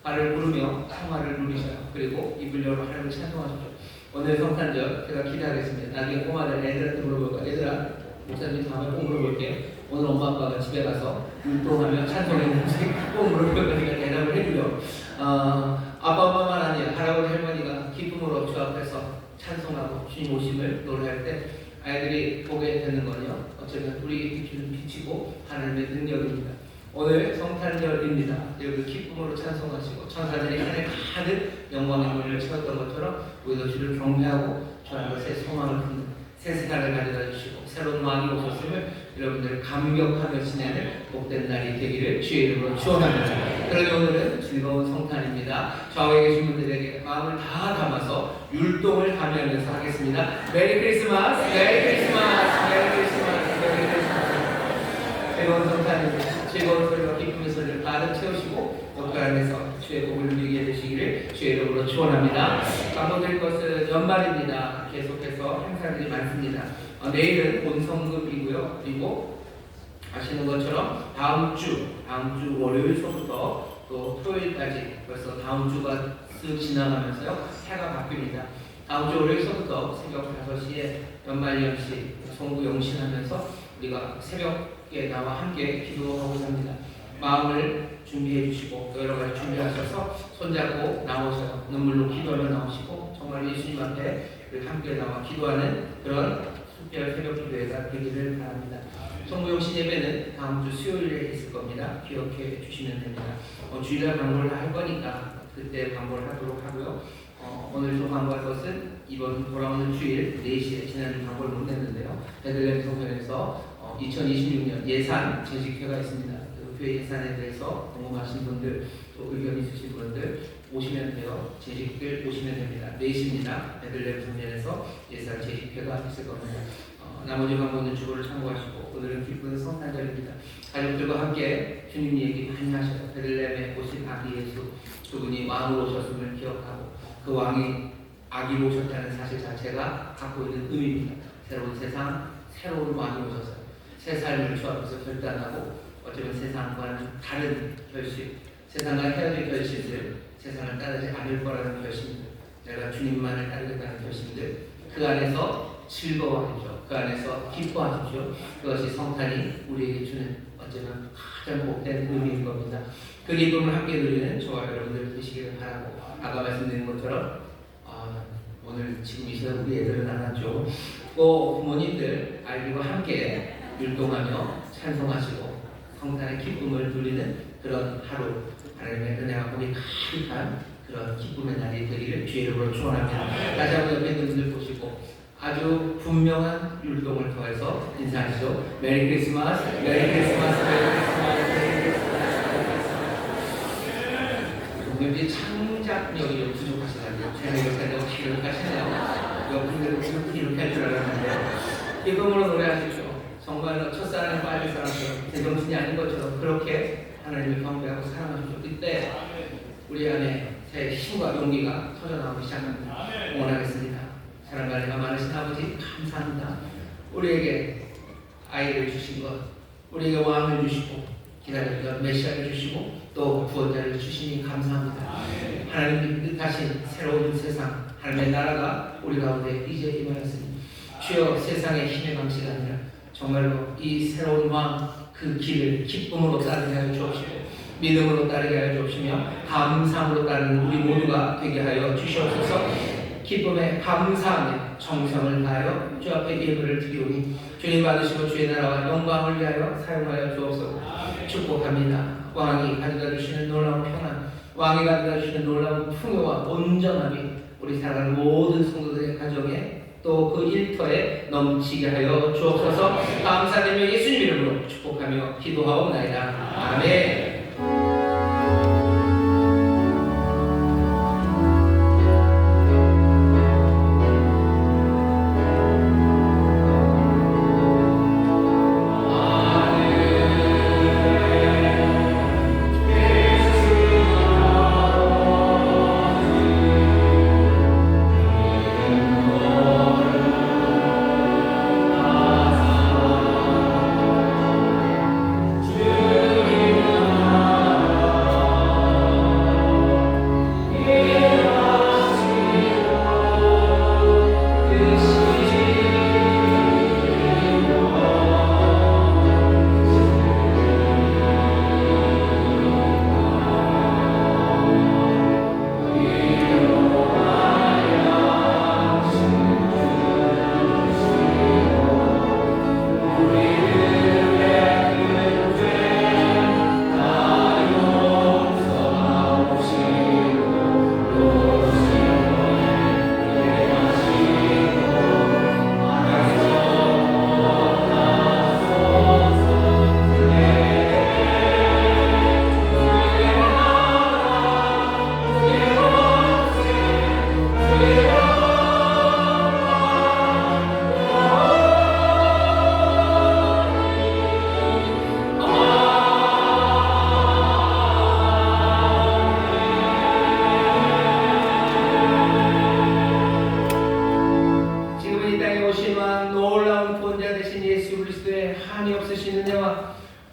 발을 부르며 평화를 누리셔요. 그리고 입을 열어 하나님을 찬송하십시오. 오늘 성탄절 제가 기대하겠습니다. 나중에 꼬마들 애들한테 물어볼 거야. 얘들아, 목사님 다음에 꼭 물어볼게요. 오늘 엄마 아빠가 집에 가서 율동하며 찬송했는지 꼭 물어볼 거니까 대답을 해주려. 아빠 엄마만 아니야. 할아버지 할머니가 기쁨으로 주 앞에서 찬송하고 주님 오심을 노래할 때 아이들이 보게 되는 거요. 어쩌면 우리에게 주는 빛이고 하나님의 능력입니다. 오늘 성탄절입니다. 여러분 기쁨으로 찬송하시고 천사들이 하늘 가득 영광의 문을 채웠던 것처럼 우리도 주를 경배하고 주 안에 새 소망을 품는 새 세상을 가져다 주시고 새로운 왕이 오셨음을 여러분들 감격하며 지내는 복된 날이 되기를 주의 이름으로 축원합니다. 그러니 오늘은 즐거운 성탄입니다. 좌우에 계신 분들에게 마음을 다 담아서 율동을 감회하면서 하겠습니다. 메리 크리스마스, 메리 크리스마스, 메리 크리스마스, 메리 크리스마스. 즐거운 성탄입니다. 즐거운 소리와 기쁨의 소리를 가득 채우시고 그 안에서 주의 복을 누리게 되시기를 주의 이름으로 축원합니다. 강조드릴 것은 연말입니다. 계속해서 행사들이 많습니다. 내일은 본성급이고요. 그리고 아시는 것처럼 다음 주 월요일서부터 또 토요일까지 벌써 다음 주가 쓱 지나가면서요. 해가 바뀝니다. 다음 주 월요일서부터 새벽 5시에 연말연시 송구 영신하면서 우리가 새벽에 나와 함께 기도하고자 합니다. 마음을 준비해 주시고 여러 가지 준비하셔서 손잡고 나오셔서 눈물로 기도하며 나오시고 정말 예수님 앞에 함께 나와 기도하는 그런 특별 새벽 기도회가 되기를 바랍니다. 송구영신 예배는 다음 주 수요일에 있을 겁니다. 기억해 주시면 됩니다. 주일날 광고를 할 거니까 그때 광고를 하도록 하고요. 오늘 좀 광고할 것은 이번 돌아오는 주일 4시에 지난주 광고를 못 냈는데요. 베들레헴 성전에서 2026년 예산 재직회가 있습니다. 그 교회 예산에 대해서 궁금하신 분들 또 의견 있으신 분들 오시면 돼요. 재직들 오시면 됩니다. 4시입니다. 베들레헴 성전에서 예산 재직회가 있을 겁니다. 나머지 광고는 주보를 참고하시고 오늘은 기쁜 성탄절입니다. 가족들과 함께 주님 얘기 많이 하셔요. 베들레헴에 오신 아기 예수 그분이 왕으로 오셨음을 기억하고 그 왕이 아기로 오셨다는 사실 자체가 갖고 있는 의미입니다. 새로운 세상, 새로운 왕이 오셔서 새 삶을 주 앞에서 결단하고 어쩌면 세상과는 다른 결심, 세상과 헤어질 결심들, 세상을 따르지 않을 거라는 결심들, 내가 주님만을 따르겠다는 결심들, 그 안에서 즐거워하십시오. 그 안에서 기뻐하십시오. 그것이 성탄이 우리에게 주는 어쩌면 가장 복된 의미인 겁니다. 그 기쁨을 함께 누리는 저와 여러분들 되시기를 바라고 아까 말씀드린 것처럼 오늘 지금 이 시간 우리 애들은 안 왔죠. 또 부모님들 아이들과 함께 율동하며 찬송하시고 성탄의 기쁨을 누리는 그런 하루 하나님의 은혜와 복이 가득한 그런 기쁨의 날이 되기를 주의 이름으로 축원합니다. 다시 한번 옆에 있는 분들 보시고 아주 분명한 율동을 통해서 인사하시죠. 메리 크리스마스, 메리 크리스마스, 메리 크리스마스, 메리 크리스마스. 왠지 창작력이 좀 부족하시다고요. 제가 이렇게 하려고 이렇게 하시네요. 여러분들은 이렇게 할 줄 알았는데 기쁨으로 노래하십시오. 정말로 첫사랑에 빠질 사람처럼 제정신이 아닌 것처럼 그렇게 하나님을 경배하고 사랑하십시오. 이때 우리 안에 새 힘과 용기가 터져나오기 시작합니다. 응원하겠습니다. 사랑과 은혜가 많으신 아버지 감사합니다. 우리에게 아이를 주신 것, 우리에게 왕을 주시고 기다렸던 메시아를 주시고 또 구원자를 주시니 감사합니다. 하나님이 뜻하신 새로운 세상, 하나님의 나라가 우리 가운데 이제 임하였으니 주여 세상의 힘의 방식이 아니라 정말로 이 새로운 왕 그 길을 기쁨으로 따르게 하여 주옵시고 믿음으로 따르게 하여 주옵시며 감사함으로 따르는 우리 모두가 되게 하여 주시옵소서. 기쁨에 감사하며 정성을 다하여 주 앞에 예배를 드리오니 주님 받으시고 주의 나라와 영광을 위하여 사용하여 주옵소서. 축복합니다. 왕이 가져다 주시는 놀라운 평안, 왕이 가져다 주시는 놀라운 풍요와 온전함이 우리 사랑하는 모든 성도들의 가정에 또 그 일터에 넘치게 하여 주옵소서. 감사드리며 예수님 이름으로 축복하며 기도하옵나이다. 아멘.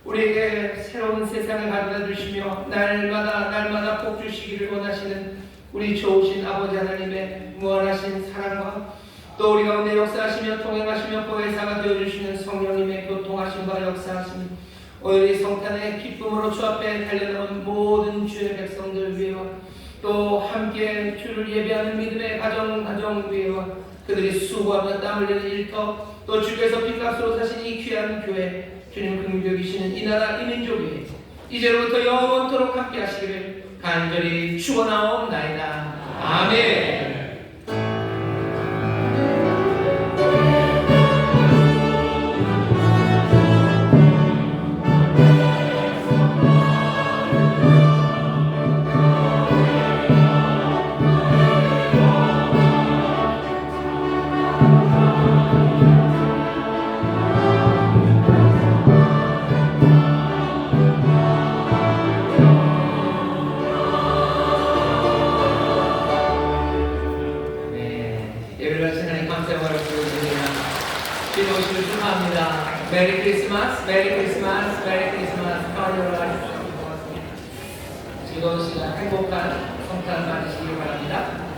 우리에게 새로운 세상을 가져다 주시며 날마다 복 주시기를 원하시는 우리 좋으신 아버지 하나님의 무한하신 사랑과 또 우리 가운데 역사하시며 통행하시며 보혜사가 되어주시는 성령님의 교통하심과 역사하심, 오늘 이 성탄의 기쁨으로 주 앞에 달려나온 모든 주의 백성들 위에와 또 함께 주를 예배하는 믿음의 가정 위에와 그들이 수고하며 땀 흘리는 일터, 또 주께서 핏값으로 사신 이 귀한 교회, 주님 긍휼이시는 이 나라 이 민족 위에 이제로부터 영원토록 함께 하시기를 간절히 축원하옵나이다. 아멘. 메리 크리스마스, 메리 크리스마스, 메리 크리스마스. 즐거운 시간, 행복한 성탄 맞으시기 바랍니다.